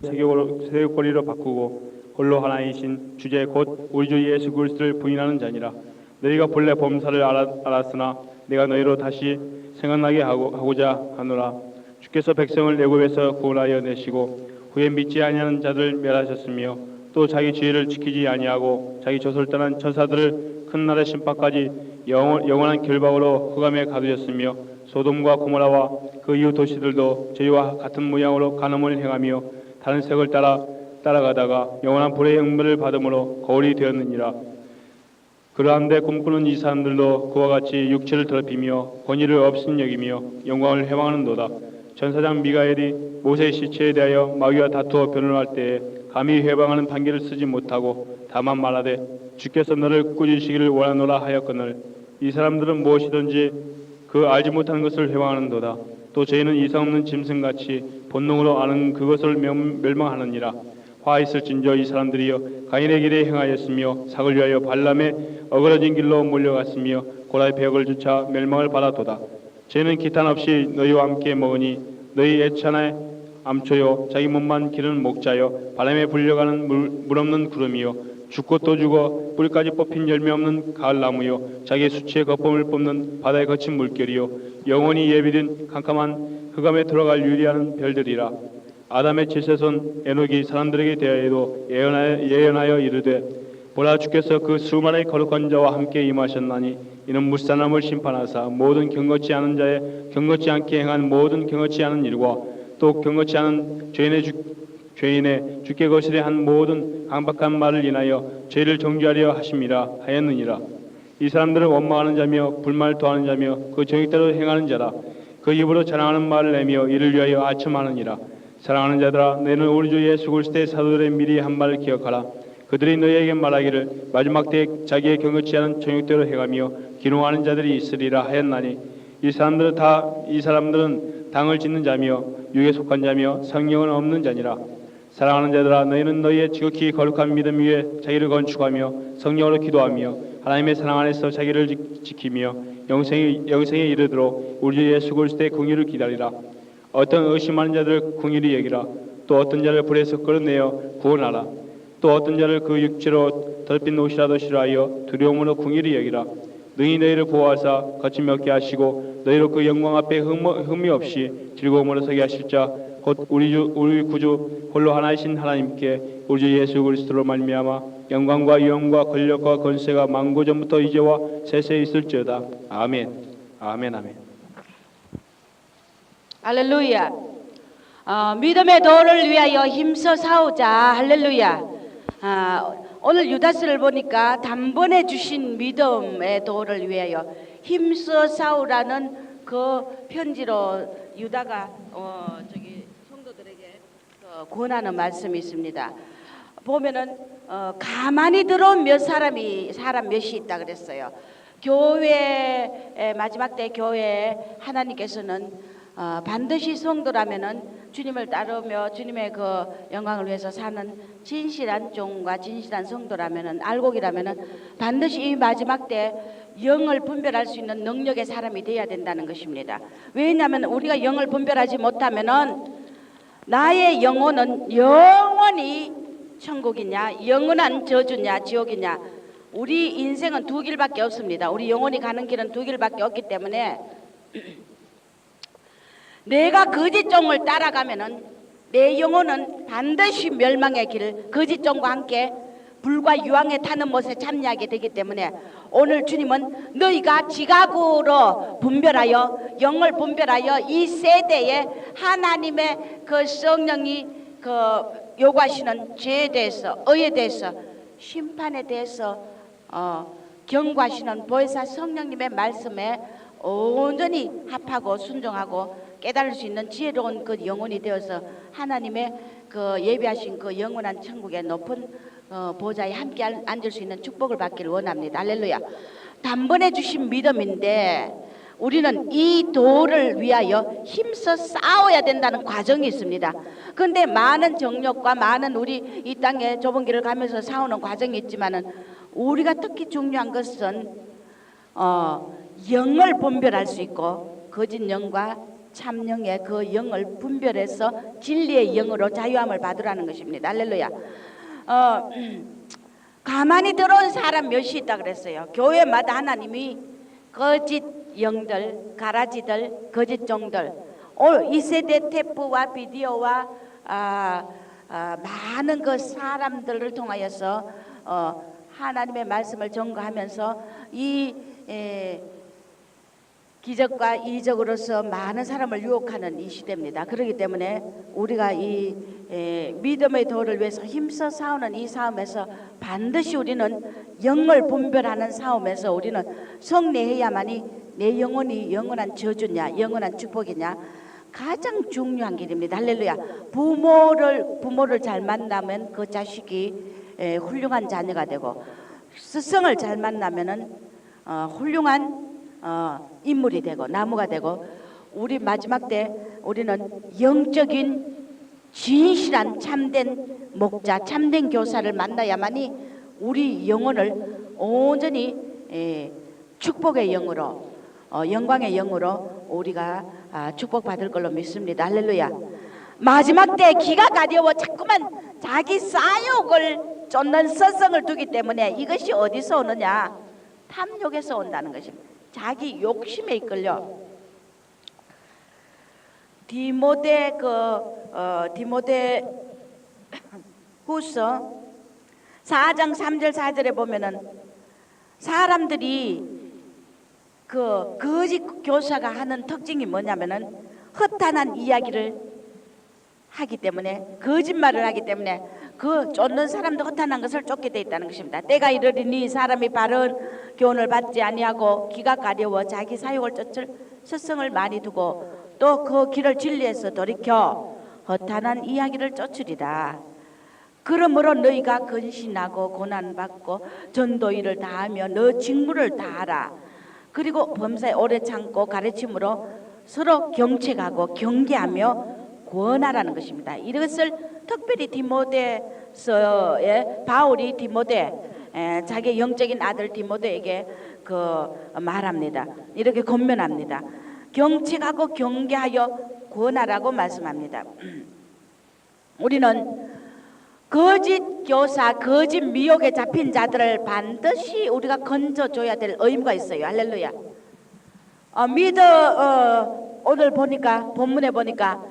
세계권리로 바꾸고 홀로 하나이신 주제 곧 우리 주 예수 그리스도를 부인하는 자니라. 너희가 본래 범사를 알았으나 내가 너희로 다시 생각나게 하고자 하노라. 주께서 백성을 애굽에서 구원하여 내시고 후에 믿지 아니하는 자들을 멸하셨으며 또 자기 지혜를 지키지 아니하고 자기 젖을 떠난 천사들을 큰 날의 심판까지 영원한 결박으로 흑암에 가두셨으며 소돔과 고모라와 그 이웃 도시들도 저희와 같은 모양으로 간음을 행하며 다른 색을 따라가다가 영원한 불의 형벌을 받음으로 거울이 되었느니라. 그러한데 꿈꾸는 이 사람들도 그와 같이 육체를 더럽히며 권위를 없인 여기며 영광을 회방하는도다. 천사장 미가엘이 모세의 시체에 대하여 마귀와 다투어 변론할 때에 감히 회방하는 판결을 쓰지 못하고 다만 말하되 주께서 너를 꾸짖으시기를 원하노라 하였거늘 이 사람들은 무엇이든지 그 알지 못하는 것을 회방하는도다. 또 저희는 이상 없는 짐승같이 본능으로 아는 그것을 멸망하느니라. 화 있을진저 이 사람들이여 가인의 길에 행하였으며 삭을 위하여 발람의 어그러진 길로 몰려갔으며 고라의 배역을 주차 멸망을 받아도다. 저희는 기탄 없이 너희와 함께 먹으니 너희 애찬의 암초요 자기 몸만 기르는 목자요 바람에 불려가는 물 없는 구름이요 죽고 또 죽어 뿌리까지 뽑힌 열매 없는 가을나무요 자기 수치의 거품을 뽑는 바다의 거친 물결이요 영원히 예비된 캄캄한 흑암에 들어갈 유리하는 별들이라. 아담의 칠세손 에녹이 사람들에게 대하여도 예언하여 이르되 보라 주께서 그 수많은 거룩한 자와 함께 임하셨나니 이는 무산함을 심판하사 모든 경건치 않은 자의 경건치 않게 행한 모든 경건치 않은 일과 또 경건치 않은 죄인의 주께 거스려 한 모든 강박한 말을 인하여 죄를 정죄하려 하심이라 하였느니라. 이 사람들은 원망하는 자며 불만을 토하는 자며 그 정의대로 행하는 자라. 그 입으로 자랑하는 말을 내며 이를 위하여 아첨하느니라. 사랑하는 자들아 너희는 우리 주 예수 그리스도의 사도들의 미리 한 말을 기억하라. 그들이 너희에게 말하기를 마지막 때에 자기의 경건치 않은 정욕대로 행하며 기롱하는 자들이 있으리라 하였나니 이 사람들은 당을 짓는 자며 육에 속한 자며 성령은 없는 자니라. 사랑하는 자들아 너희는 너희의 지극히 거룩한 믿음 위에 자기를 건축하며 성령으로 기도하며 하나님의 사랑 안에서 자기를 지키며 영생에 이르도록 우리 주 예수 그리스도의 긍휼을 기다리라. 어떤 의심하는 자들을 긍휼히 여기라. 또 어떤 자를 불에서 끌어내어 구원하라. 또 어떤 자를 그 육체로 더럽힌 옷이라도 싫어하여 두려움으로 긍휼히 여기라. 능히 너희를 보호하사 거침이 없게 하시고 너희로 그 영광 앞에 흠이 없이 즐거움으로 서게 하실 자 곧 우리 구주 홀로 하나이신 하나님께 우리 주 예수 그리스도로 말미암아 영광과 위엄과 권력과 권세가 만고 전부터 이제와 세세에 있을지어다. 아멘. 아멘. 아멘. 할렐루야. 믿음의 도를 위하여 힘써 싸우자. 할렐루야. 오늘 유다서를 보니까 단번에 주신 믿음의 도를 위하여 힘써 싸우라는 그 편지로 유다가 성도들에게 권하는 말씀이 있습니다. 보면은 가만히 들어온 사람 몇이 있다 그랬어요. 교회 마지막 때 교회에 하나님께서는 반드시 성도라면은 주님을 따르며 주님의 그 영광을 위해서 사는 진실한 종과 진실한 성도라면은 알곡이라면은 반드시 이 마지막 때 영을 분별할 수 있는 능력의 사람이 되어야 된다는 것입니다. 왜냐하면 우리가 영을 분별하지 못하면은 나의 영혼은 영원히 천국이냐 영원한 저주냐 지옥이냐 우리 인생은 두 길밖에 없습니다. 우리 영혼이 가는 길은 두 길밖에 없기 때문에 내가 거짓 종을 따라가면은 내 영혼은 반드시 멸망의 길, 거짓 종과 함께 불과 유황에 타는 못에 참여하게 되기 때문에 오늘 주님은 너희가 지각으로 분별하여 영을 분별하여 이 세대에 하나님의 그 성령이 그 요구하시는 죄에 대해서 의에 대해서 심판에 대해서 경고하시는 보혜사 성령님의 말씀에 온전히 합하고 순종하고 깨달을 수 있는 지혜로운 그 영혼이 되어서 하나님의 그 예비하신 그 영원한 천국의 높은 보좌에 함께 앉을 수 있는 축복을 받기를 원합니다. 할렐루야. 단번에 주신 믿음인데 우리는 이 도를 위하여 힘써 싸워야 된다는 과정이 있습니다. 그런데 많은 정욕과 많은 우리 이 땅에 좁은 길을 가면서 싸우는 과정이 있지만은 우리가 특히 중요한 것은 영을 분별할 수 있고 거짓 영과 참영의 그 영을 분별해서 진리의 영으로 자유함을 받으라는 것입니다. 할렐루야. 가만히 들어온 사람 몇이 있다 그랬어요. 교회마다 하나님이 거짓 영들, 가라지들, 거짓 종들, 이 세대 테프와 비디오와 많은 그 사람들을 통하여서 하나님의 말씀을 전거하면서 이 기적과 이적으로서 많은 사람을 유혹하는 이 시대입니다. 그렇기 때문에 우리가 이 믿음의 도를 위해서 힘써 싸우는 이 싸움에서 반드시 우리는 영을 분별하는 싸움에서 우리는 승리해야만이 내 영혼이 영원한 저주냐 영원한 축복이냐 가장 중요한 길입니다. 할렐루야. 부모를 잘 만나면 그 자식이 훌륭한 자녀가 되고 스승을 잘 만나면은 훌륭한 인물이 되고 나무가 되고 우리 마지막 때 우리는 영적인 진실한 참된 목자 참된 교사를 만나야만이 우리 영혼을 온전히 축복의 영으로 영광의 영으로 우리가 축복받을 걸로 믿습니다. 할렐루야. 마지막 때 기가 가려워 자꾸만 자기 사욕을 쫓는 서성을 두기 때문에 이것이 어디서 오느냐 탐욕에서 온다는 것입니다. 자기 욕심에 이끌려. 디모데 후서 4장 3절 4절에 보면은 사람들이 그 거짓 교사가 하는 특징이 뭐냐면은 허탄한 이야기를 하기 때문에 거짓말을 하기 때문에 그 쫓는 사람도 허탄한 것을 쫓게 돼 있다는 것입니다. 때가 이르리니 사람이 바른 교훈을 받지 아니하고 기가 가려워 자기 사욕을 쫓을 스승을 많이 두고 또 그 길을 진리에서 돌이켜 허탄한 이야기를 쫓으리라. 그러므로 너희가 근신하고 고난받고 전도일을 다하며 너 직무를 다하라. 그리고 범사에 오래 참고 가르침으로 서로 경책하고 경계하며 권하라는 것입니다. 이것을 특별히 디모데서의 바울이 자기 영적인 아들 디모데에게 말합니다. 이렇게 권면합니다. 경책하고 경계하여 권하라고 말씀합니다. 우리는 거짓 교사, 거짓 미혹에 잡힌 자들을 반드시 우리가 건져줘야 될 의무가 있어요. 할렐루야. 오늘 보니까 본문에 보니까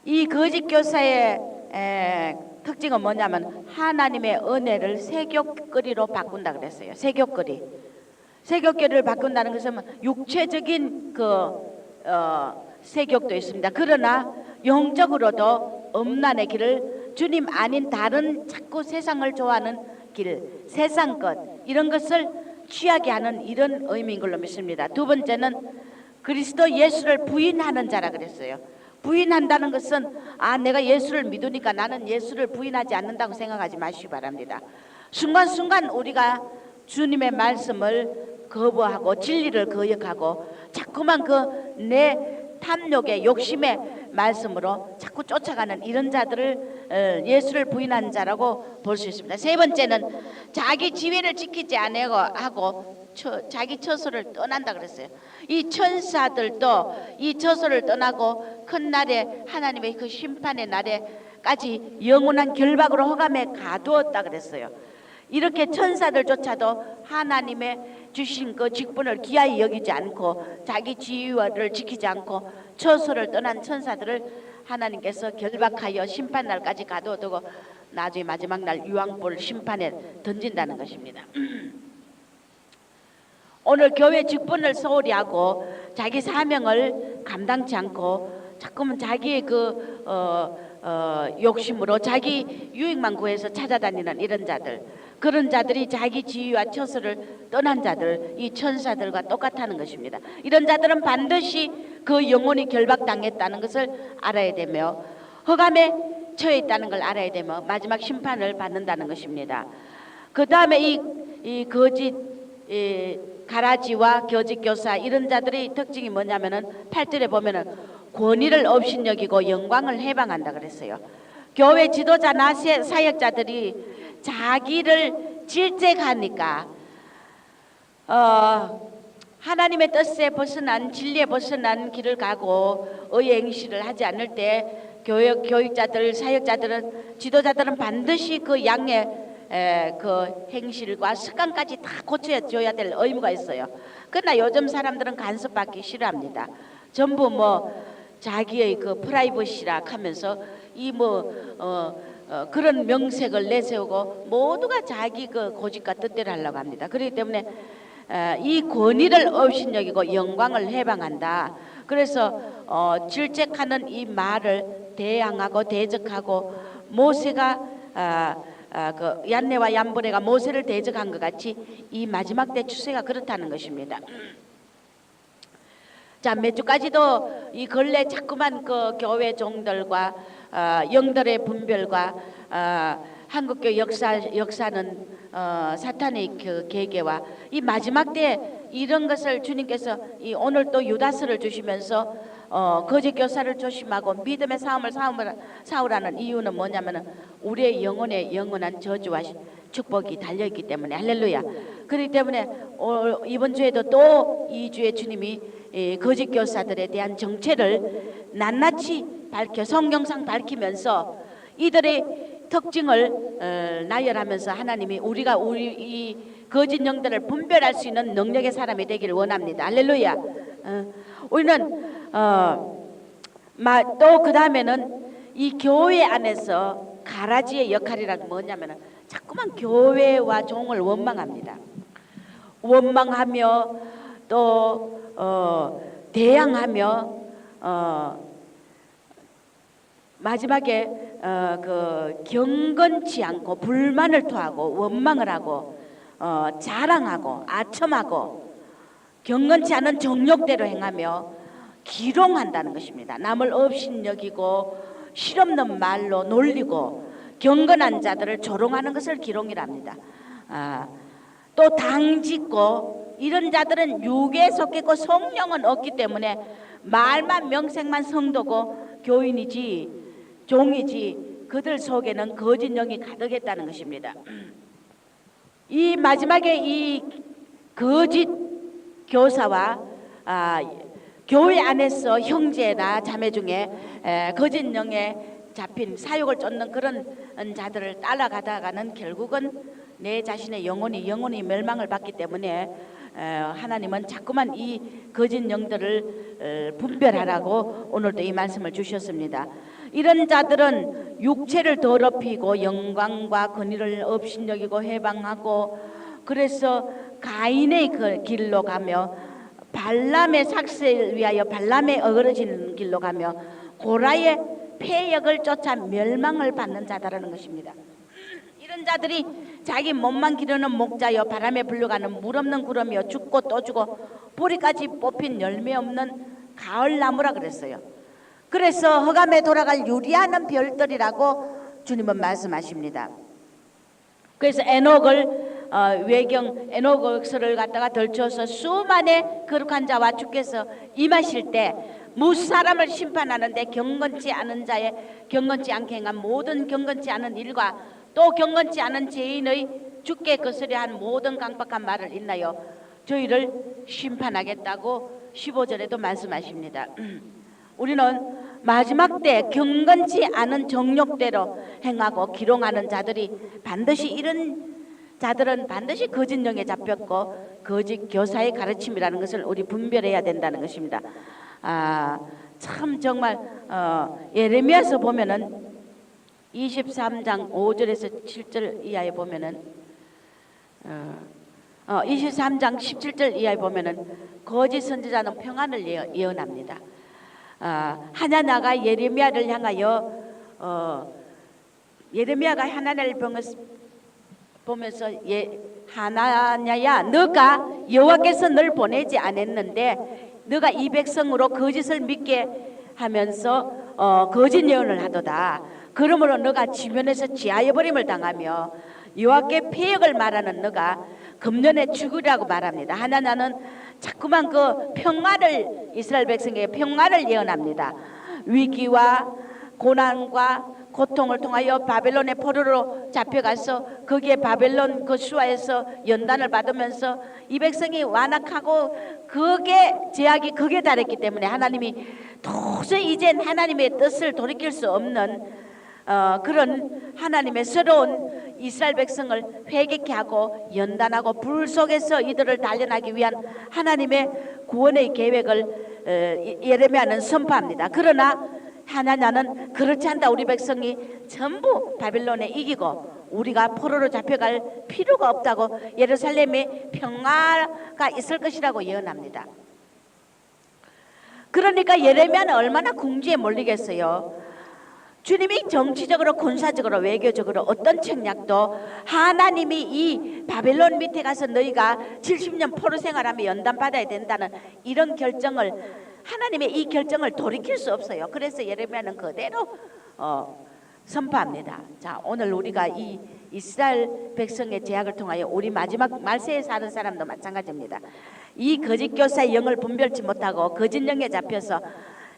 이 거짓 교사의 특징은 뭐냐면 하나님의 은혜를 세교거리로 바꾼다 그랬어요. 세교거리를 바꾼다는 것은 육체적인 세교도 있습니다. 그러나 영적으로도 음란의 길을 주님 아닌 다른 자꾸 세상을 좋아하는 길, 세상 것 이런 것을 취하게 하는 이런 의미인 걸로 믿습니다. 두 번째는 그리스도 예수를 부인하는 자라 그랬어요. 부인한다는 것은 내가 예수를 믿으니까 나는 예수를 부인하지 않는다고 생각하지 마시기 바랍니다. 순간순간 우리가 주님의 말씀을 거부하고 진리를 거역하고 자꾸만 내 탐욕의 욕심의 말씀으로 자꾸 쫓아가는 이런 자들을 예수를 부인한 자라고 볼 수 있습니다. 세 번째는 자기 지위를 지키지 아니하고 자기 처소를 떠난다 그랬어요. 이 천사들도 이 처소를 떠나고 큰 날에 하나님의 그 심판의 날에까지 영원한 결박으로 흑암에 가두었다 그랬어요. 이렇게 천사들조차도 하나님의 주신 그 직분을 기하이 여기지 않고 자기 지위를 지키지 않고 처소를 떠난 천사들을 하나님께서 결박하여 심판날까지 가둬두고 나중에 마지막 날 유황불 심판에 던진다는 것입니다. 오늘 교회 직분을 소홀히 하고 자기 사명을 감당치 않고 자꾸만 자기의 욕심으로 자기 유익만 구해서 찾아다니는 이런 자들, 그런 자들이 자기 지위와 처소를 떠난 자들, 이 천사들과 똑같다는 것입니다. 이런 자들은 반드시 그 영혼이 결박당했다는 것을 알아야 되며 흑암에 처해 있다는 걸 알아야 되며 마지막 심판을 받는다는 것입니다. 그 다음에 이 거짓 가라지와 거짓 교사 이런 자들의 특징이 뭐냐면은 8절에 보면은 권위를 업신여기고 영광을 해방한다 그랬어요. 교회 지도자나 사역자들이 자기를 질책하니까 하나님의 뜻에 벗어난 진리에 벗어난 길을 가고 의의 행실을 하지 않을 때 교육자들, 사역자들은, 지도자들은 반드시 그 양의 그 행실과 습관까지 다 고쳐줘야 될 의무가 있어요. 그러나 요즘 사람들은 간섭받기 싫어합니다. 전부 뭐 자기의 그 프라이버시라 하면서 이 그런 명색을 내세우고 모두가 자기 그 고집과 뜻대로 하려고 합니다. 그렇기 때문에 이 권위를 업신여기고 영광을 해방한다. 그래서 질책하는 이 말을 대항하고 대적하고 모세가 그 얀네와 얀보레가 모세를 대적한 것 같이 이 마지막 때 추세가 그렇다는 것입니다. 자, 몇 주까지도 이 근래 자꾸만 그 교회 종들과 영들의 분별과 한국교 역사는 사탄의 그 계계와 이 마지막 때 이런 것을 주님께서 오늘 또 유다서를 주시면서 거짓 교사를 조심하고 믿음의 싸움을 싸우라는 이유는 뭐냐면은 우리의 영혼에 영원한 저주와 축복이 달려있기 때문에. 할렐루야. 그렇기 때문에 이번 주에도 또 2주에 주님이 거짓 교사들에 대한 정체를 낱낱이 밝혀 성경상 밝히면서 이들의 특징을 나열하면서 하나님이 우리 이 거짓 영들을 분별할 수 있는 능력의 사람이 되기를 원합니다. 할렐루야. 우리는 또 그 다음에는 이 교회 안에서 가라지의 역할이란 뭐냐면은 자꾸만 교회와 종을 원망합니다. 원망하며 또 대항하며 마지막에 그 경건치 않고 불만을 토하고 원망을 하고 자랑하고 아첨하고 경건치 않은 정욕대로 행하며 기롱한다는 것입니다. 남을 업신여기고 실없는 말로 놀리고 경건한 자들을 조롱하는 것을 기롱이랍니다. 또 당짓고 이런 자들은 육에 속했고 성령은 없기 때문에 말만 명색만 성도고 교인이지 종이지 그들 속에는 거짓 영이 가득했다는 것입니다. 이 마지막에 이 거짓 교사와 교회 안에서 형제나 자매 중에 거짓 영에 잡힌 사욕을 쫓는 그런 자들을 따라가다가는 결국은 내 자신의 영혼이 멸망을 받기 때문에 하나님은 자꾸만 이 거짓 영들을 분별하라고 오늘도 이 말씀을 주셨습니다. 이런 자들은 육체를 더럽히고 영광과 권위를 업신여기고 해방하고 그래서 가인의 그 길로 가며 발람의 삭세를 위하여 발람의 어그러지는 길로 가며 고라의 폐역을 쫓아 멸망을 받는 자다라는 것입니다. 이런 자들이 자기 몸만 기르는 목자여 바람에 불려가는 물 없는 구름이여 죽고 또 죽고 뿌리까지 뽑힌 열매 없는 가을나무라 그랬어요. 그래서 흑암에 돌아갈 유리하는 별들이라고 주님은 말씀하십니다. 그래서 에녹서를 갖다가 덜쳐서 수많은 거룩한 자와 주께서 임하실 때 무사람을 심판하는데 경건치 않은 자의 경건치 않게 행한 모든 경건치 않은 일과 또 경건치 않은 죄인의 주께 거스려 한 모든 강박한 말을 인하여 저희를 심판하겠다고 15절에도 말씀하십니다. 우리는 마지막 때 경건치 않은 정욕대로 행하고 기롱하는 자들이 반드시 이런 자들은 반드시 거짓 영에 잡혔고 거짓 교사의 가르침이라는 것을 우리 분별해야 된다는 것입니다. 참 정말 예레미야서 보면은 23장 5절에서 7절 이하에 보면은 23장 17절 이하에 보면은 거짓 선지자는 평안을 예언합니다. 하나냐가 예레미야를 향하여 예레미야가 하나냐를 보면서 하나냐야 너가 여호와께서 널 보내지 않았는데 너가 이 백성으로 거짓을 믿게 하면서 거짓 예언을 하도다. 그러므로 너가 지면에서 지하여 버림을 당하며 여호와께 폐역을 말하는 너가 금년에 죽으리라고 말합니다. 하나냐는 자꾸만 그 평화를 이스라엘 백성에게 평화를 예언합니다. 위기와 고난과 고통을 통하여 바벨론의 포로로 잡혀가서 거기에 바벨론 그 수하에서 연단을 받으면서 이 백성이 완악하고 그게 제약이 극에 달했기 때문에 하나님이 도저히 이젠 하나님의 뜻을 돌이킬 수 없는 그런 하나님의 새로운 이스라엘 백성을 회개케 하고 연단하고 불 속에서 이들을 단련하기 위한 하나님의 구원의 계획을 예레미야는 선포합니다. 그러나 하나냐는 그렇지 않다. 우리 백성이 전부 바벨론에 이기고 우리가 포로로 잡혀갈 필요가 없다고 예루살렘에 평화가 있을 것이라고 예언합니다. 그러니까 예레미야는 얼마나 궁지에 몰리겠어요. 주님이 정치적으로 군사적으로 외교적으로 어떤 책략도 하나님이 이 바벨론 밑에 가서 너희가 70년 포로 생활하며 연단받아야 된다는 이런 결정을 하나님의 이 결정을 돌이킬 수 없어요. 그래서 예레미야는 그대로 선포합니다. 자, 오늘 우리가 이 이스라엘 백성의 제약을 통하여 우리 마지막 말세에 사는 사람도 마찬가지입니다. 이 거짓 교사의 영을 분별치 못하고 거짓 영에 잡혀서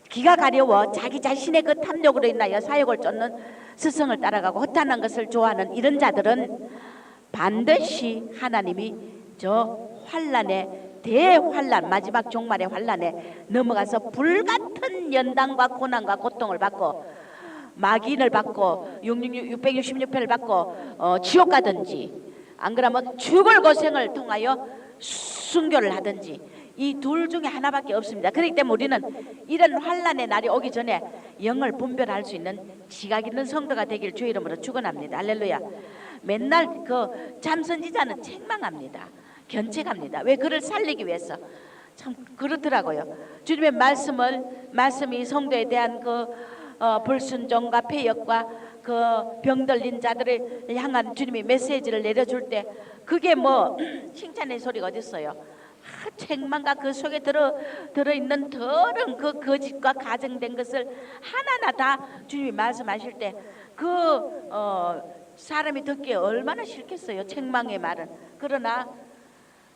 기가 가려워 자기 자신의 그 탐욕으로 인하여 사욕을 쫓는 스승을 따라가고 허탄한 것을 좋아하는 이런 자들은 반드시 하나님이 저 환란에 대환란 마지막 종말의 환란에 넘어가서 불같은 연단과 고난과 고통을 받고 마귀인을 받고 666회를 받고 지옥 가든지 안 그러면 죽을 고생을 통하여 순교를 하든지 이 둘 중에 하나밖에 없습니다. 그렇기 때문에 우리는 이런 환란의 날이 오기 전에 영을 분별할 수 있는 지각 있는 성도가 되길 주의 이름으로 축원합니다. 할렐루야. 맨날 그 참선지자는 책망합니다. 견책합니다. 왜? 그를 살리기 위해서. 참 그렇더라고요. 주님의 말씀이 성도에 대한 그 불순종과 폐역과 그 병들린 자들을 향한 주님이 메시지를 내려줄 때 그게 뭐 칭찬의 소리가 어디 있어요? 책망과 그 속에 들어있는 더러운 그 거짓과 가정된 것을 하나하나 다 주님이 말씀하실 때 그 사람이 듣기에 얼마나 싫겠어요. 책망의 말은. 그러나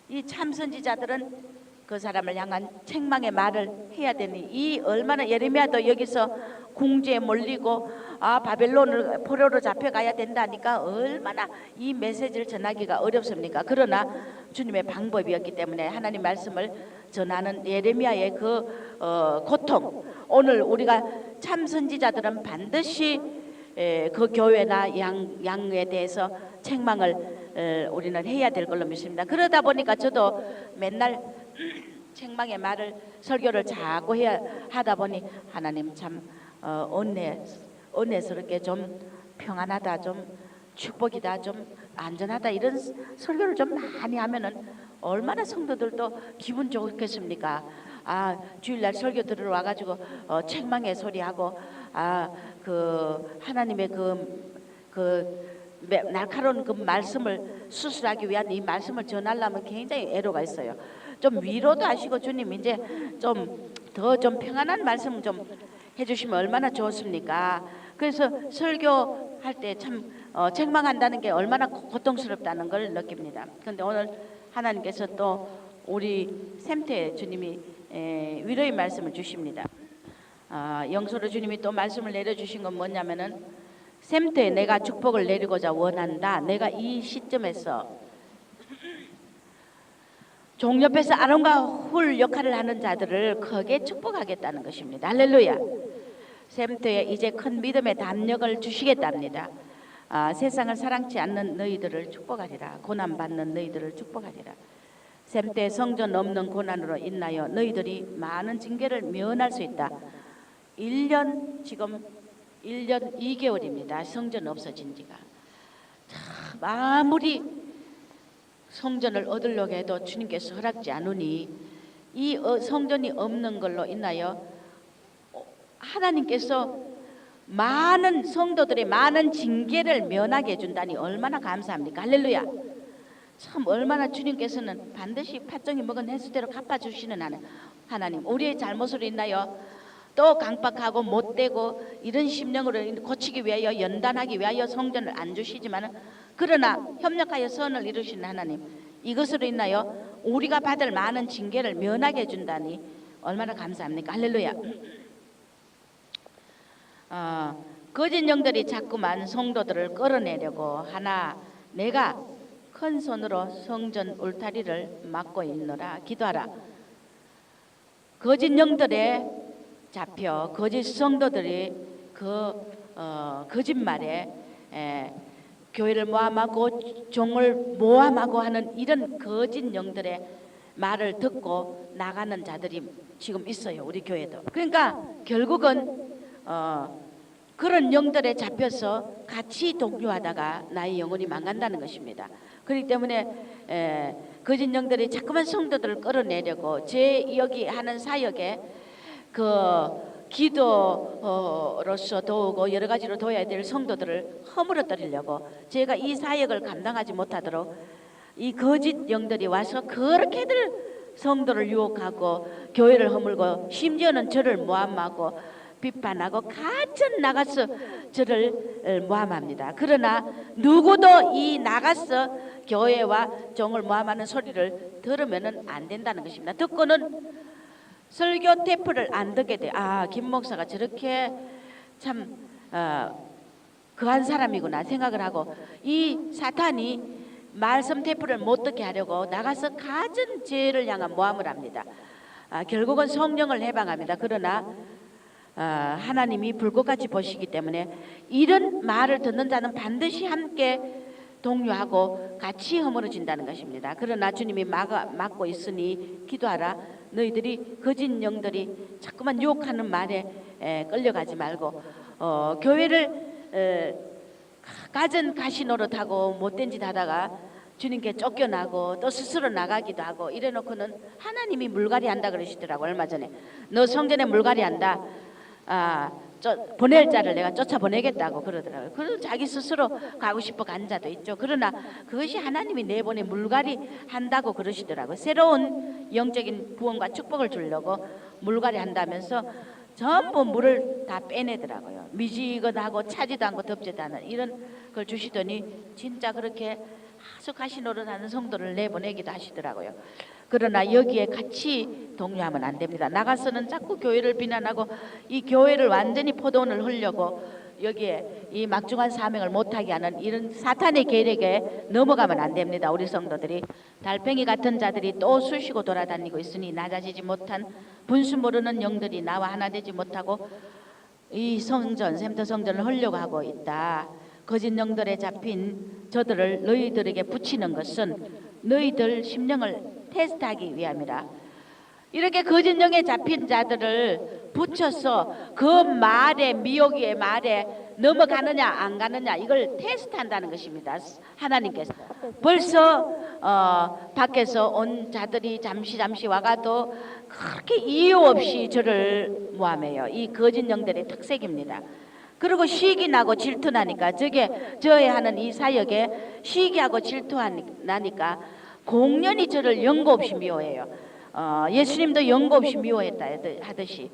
이 참선지자들은 그 사람을 향한 책망의 말을 해야 되니 이 얼마나 예레미야도 여기서 궁지에 몰리고 바벨론을 포로로 잡혀가야 된다니까 얼마나 이 메시지를 전하기가 어렵습니까? 그러나 주님의 방법이었기 때문에 하나님 말씀을 전하는 예레미야의 그 고통, 오늘 우리가 참선지자들은 반드시 그 교회나 양에 대해서 책망을 우리는 해야 될 걸로 믿습니다. 그러다 보니까 저도 맨날 책망의 말을 설교를 자꾸 하다 보니 하나님 참 은혜스럽게 좀 평안하다, 좀 축복이다, 좀 안전하다 이런 설교를 좀 많이 하면은 얼마나 성도들도 기분 좋겠습니까? 주일날 설교 들으러 와가지고 책망의 소리하고 그 하나님의 그 날카로운 그 말씀을 수술하기 위한 이 말씀을 전하려면 굉장히 애로가 있어요. 좀 위로도 하시고 주님 이제 좀 더 좀 평안한 말씀 좀 해주시면 얼마나 좋습니까? 그래서 설교할 때 참 책망한다는 게 얼마나 고통스럽다는 걸 느낍니다. 그런데 오늘 하나님께서 또 우리 샘태 주님이 위로의 말씀을 주십니다. 영소로 주님이 또 말씀을 내려주신 건 뭐냐면은 샘태에 내가 축복을 내리고자 원한다. 내가 이 시점에서 종 옆에서 아론과 훌 역할을 하는 자들을 크게 축복하겠다는 것입니다. 할렐루야. 샘태에 이제 큰 믿음의 담력을 주시겠답니다. 세상을 사랑치 않는 너희들을 축복하리라. 고난받는 너희들을 축복하리라. 샘태 성전 없는 고난으로 인하여 너희들이 많은 징계를 면할 수 있다. 1년 2개월입니다. 성전 없어진 지가. 아무리 성전을 얻으려고 해도 주님께서 허락지 않으니 이 성전이 없는 걸로 인하여 하나님께서 많은 성도들의 많은 징계를 면하게 해준다니 얼마나 감사합니까? 할렐루야. 참 얼마나 주님께서는 반드시 팥정이 먹은 횟수대로 갚아주시는 하나님. 우리의 잘못으로 인하여 또 강박하고 못되고 이런 심령으로 고치기 위하여 연단하기 위하여 성전을 안 주시지만 그러나 협력하여 선을 이루시는 하나님, 이것으로 인하여 우리가 받을 많은 징계를 면하게 해준다니 얼마나 감사합니까? 할렐루야. 거짓 영들이 자꾸만 성도들을 끌어내려고 하나 내가 큰 손으로 성전 울타리를 막고 있노라. 기도하라. 거짓 영들에 잡혀 거짓 성도들이 거짓말에 교회를 모함하고 종을 모함하고 하는 이런 거짓 영들의 말을 듣고 나가는 자들이 지금 있어요. 우리 교회도. 그러니까 결국은 그런 영들에 잡혀서 같이 동요하다가 나의 영혼이 망간다는 것입니다. 그렇기 때문에 거짓 영들이 자꾸만 성도들을 끌어내려고 제 여기 하는 사역에 기도로서 도우고 여러 가지로 도와야 될 성도들을 허물어뜨리려고 제가 이 사역을 감당하지 못하도록 이 거짓 영들이 와서 그렇게들 성도를 유혹하고 교회를 허물고 심지어는 저를 모함하고 비판하고 가천 나가서 저를 모함합니다. 그러나 누구도 이 나가서 교회와 종을 모함하는 소리를 들으면 안 된다는 것입니다. 듣고는 설교 테이프를 안 듣게 돼. 김 목사가 저렇게 참 그한 사람이구나 생각을 하고 이 사탄이 말씀 테이프를 못 듣게 하려고 나가서 가진 죄를 향한 모함을 합니다. 결국은 성령을 해방합니다. 그러나 하나님이 불꽃같이 보시기 때문에 이런 말을 듣는 자는 반드시 함께 동요하고 같이 허물어진다는 것입니다. 그러나 주님이 막고 있으니 기도하라. 너희들이 거짓 영들이 자꾸만 유혹하는 말에 끌려가지 말고 교회를 가진 가시 노릇하고 못된 짓 하다가 주님께 쫓겨나고 또 스스로 나가기도 하고 이래놓고는 하나님이 물갈이 한다 그러시더라고. 얼마 전에 너 성전에 물갈이 한다. 보낼 자를 내가 쫓아보내겠다고 그러더라고요. 그래서 자기 스스로 가고 싶어 간 자도 있죠. 그러나 그것이 하나님이 내보내 물갈이 한다고 그러시더라고요. 새로운 영적인 구원과 축복을 주려고 물갈이 한다면서 전부 물을 다 빼내더라고요. 미지근하고 차지도 않고 덥지도 않은 이런 걸 주시더니 진짜 그렇게 아주 가시노릇하는 성도를 내보내기도 하시더라고요. 그러나 여기에 같이 동요하면 안 됩니다. 나가서는 자꾸 교회를 비난하고 이 교회를 완전히 포도원을 흘려고 여기에 이 막중한 사명을 못하게 하는 이런 사탄의 계략에 넘어가면 안 됩니다. 우리 성도들이 달팽이 같은 자들이 또 쑤시고 돌아다니고 있으니 낮아지지 못한 분수 모르는 영들이 나와 하나 되지 못하고 이 성전 샘터 성전을 흘려고 하고 있다. 거짓 영들에 잡힌 저들을 너희들에게 붙이는 것은 너희들 심령을 테스트하기 위함이라. 이렇게 거짓 영에 잡힌 자들을 붙여서 그 말에 미혹의 말에 넘어가느냐 안 가느냐 이걸 테스트한다는 것입니다. 하나님께서 벌써 밖에서 온 자들이 잠시 와가도 그렇게 이유 없이 저를 모함해요. 이 거짓 영들의 특색입니다. 그리고 시기 나고 질투 나니까 저에 하는 이 사역에 시기하고 질투나니까 공연히 저를 연고 없이 미워해요. 예수님도 연고 없이 미워했다 하듯이.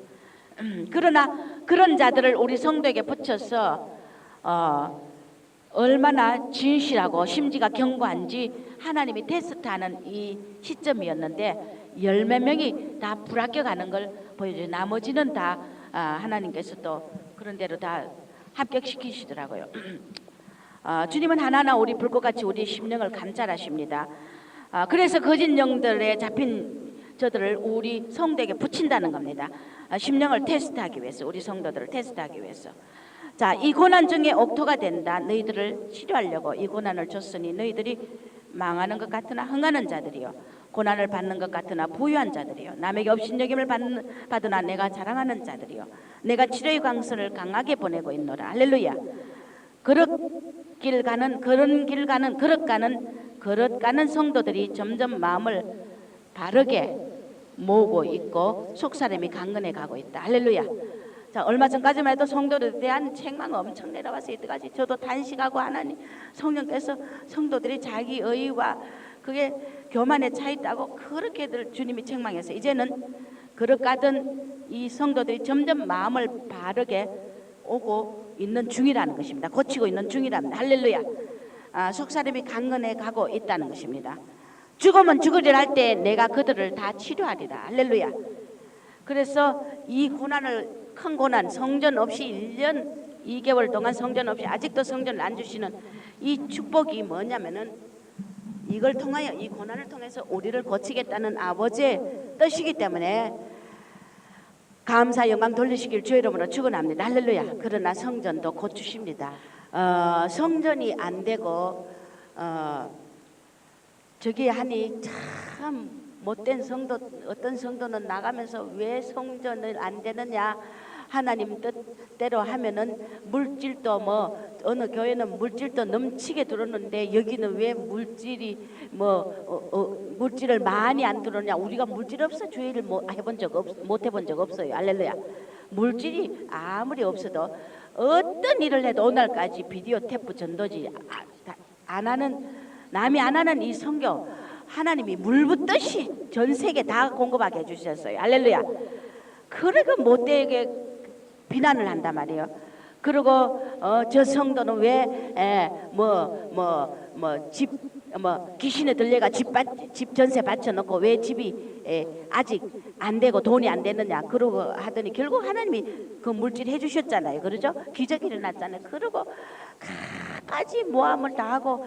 그러나 그런 자들을 우리 성도에게 붙여서 얼마나 진실하고 심지가 견고한지 하나님이 테스트하는 이 시점이었는데 10몇 명이 다 불합격하는 걸 보여줘요. 나머지는 다 하나님께서 또 그런 대로 다 합격시키시더라고요. 주님은 하나하나 우리 불꽃같이 우리 심령을 감찰하십니다. 그래서 거짓 영들에 잡힌 저들을 우리 성도에게 붙인다는 겁니다. 심령을 테스트하기 위해서, 우리 성도들을 테스트하기 위해서. 자, 이 고난 중에 옥토가 된다. 너희들을 치료하려고 이 고난을 줬으니 너희들이 망하는 것 같으나 흥하는 자들이요, 고난을 받는 것 같으나 부유한 자들이요, 남에게 업신여김을 받으나 내가 자랑하는 자들이요, 내가 치료의 광선을 강하게 보내고 있노라. 할렐루야. 그런 길 가는 성도들이 점점 마음을 바르게 모으고 있고 속사람이 강건해 가고 있다. 할렐루야. 자, 얼마 전까지만 해도 성도들에 대한 책망 엄청 내려왔어요. 이때까지 저도 단식하고 하나님 성령께서 성도들이 자기 의와 그게 교만에 차 있다고 그렇게들 주님이 책망했어요. 이제는 그릇 가던 이 성도들이 점점 마음을 바르게 오고 있는 중이라는 것입니다. 고치고 있는 중이랍니다. 할렐루야. 속사람이 강건해 가고 있다는 것입니다. 죽으면 죽으리라 할 때 내가 그들을 다 치료하리라. 할렐루야. 그래서 이 고난을 큰 고난, 성전 없이 1년 2개월 동안 성전 없이 아직도 성전을 안 주시는 이 축복이 뭐냐면은 이걸 통하여 이 고난을 통해서 우리를 고치겠다는 아버지의 뜻이기 때문에 감사 영광 돌리시길 주의 이름으로 축원합니다. 할렐루야. 그러나 성전도 곧 주십니다. 성전이 안 되고 저기 하니 참 못된 성도, 어떤 성도는 나가면서 왜 성전을 안 되느냐, 하나님 뜻대로 하면은 물질도 뭐 어느 교회는 물질도 넘치게 들어오는데 여기는 왜 물질이 물질을 많이 안 들어오냐. 우리가 물질 없어 주의를 못 해본 적 없어요. 할렐루야. 물질이 아무리 없어도 어떤 일을 해도 오늘까지 비디오 테이프 전도지 안 하는, 남이 안 하는 이 선교 하나님이 물 붓듯이 전 세계 다 공급하게 해주셨어요. 할렐루야. 그러고 못되게 비난을 한단 말이에요. 그리고 저 성도는 왜 귀신에 들려가 집 전세 바쳐놓고 왜 집이 아직 안 되고 돈이 안 되느냐. 그러고 하더니 결국 하나님이 그 물질 해주셨잖아요. 그러죠? 기적이 일어났잖아요. 그러고 까지 모함을 다 하고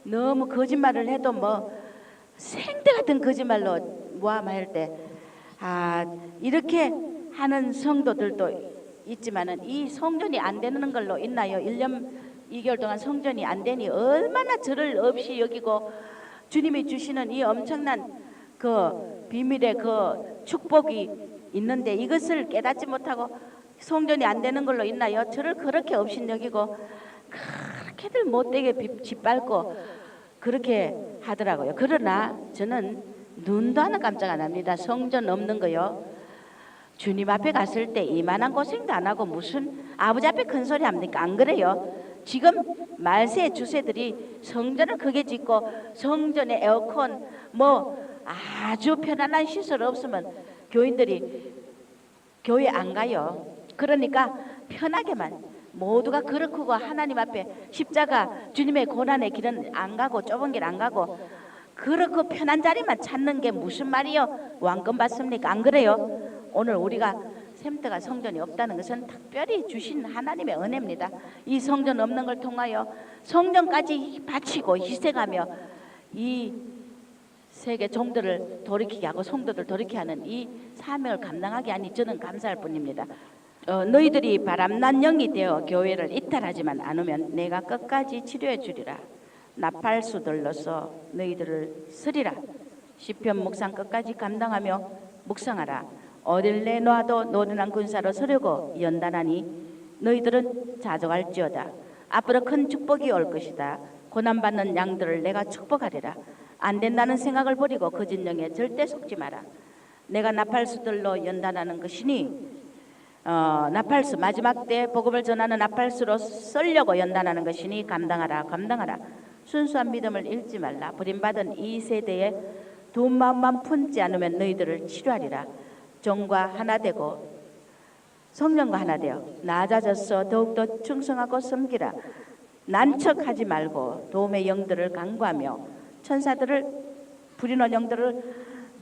너무 거짓말을 해도 뭐 생대 같은 거짓말로 모함할 때 이렇게 하는 성도들도 있지만은 이 성전이 안 되는 걸로 있나요? 1년 2개월 동안 성전이 안 되니 얼마나 저를 없이 여기고 주님이 주시는 이 엄청난 그 비밀의 그 축복이 있는데 이것을 깨닫지 못하고 성전이 안 되는 걸로 있나요? 저를 그렇게 없이 여기고 그렇게들 못되게 짓밟고 그렇게 하더라고요. 그러나 저는 눈도 하나 깜짝 안 합니다. 성전 없는 거요. 주님 앞에 갔을 때 이만한 고생도 안 하고 무슨 아버지 앞에 큰 소리 합니까? 안 그래요? 지금 말세 주세들이 성전을 크게 짓고 성전에 에어컨 뭐 아주 편안한 시설 없으면 교인들이 교회 안 가요. 그러니까 편하게만 모두가 그렇고 하나님 앞에 십자가 주님의 고난의 길은 안 가고 좁은 길 안 가고 그렇고 편한 자리만 찾는 게 무슨 말이요? 왕권 받습니까? 안 그래요? 오늘 우리가 샘터가 성전이 없다는 것은 특별히 주신 하나님의 은혜입니다. 이 성전 없는 걸 통하여 성전까지 바치고 희생하며 이 세계 종들을 돌이키게 하고 성도들 돌이키게 하는 이 사명을 감당하게 하니 저는 감사할 뿐입니다. 너희들이 바람난 영이 되어 교회를 이탈하지만 않으면 내가 끝까지 치료해 주리라. 나팔수들로서 너희들을 쓰리라. 시편 묵상 끝까지 감당하며 묵상하라. 어딜 내놔도 노련한 군사로 서려고 연단하니 너희들은 자족할지어다. 앞으로 큰 축복이 올 것이다. 고난받는 양들을 내가 축복하리라. 안 된다는 생각을 버리고 거짓 영에 절대 속지 마라. 내가 나팔수들로 연단하는 것이니 나팔수 마지막 때 복음을 전하는 나팔수로 썰려고 연단하는 것이니 감당하라. 순수한 믿음을 잃지 말라. 버림받은 이 세대에 두 마음만 품지 않으면 너희들을 치료하리라. 종과 하나 되고 성령과 하나 되어 낮아져서 더욱더 충성하고 섬기라. 난척하지 말고 도움의 영들을 간구하며 천사들을 부리는 영들을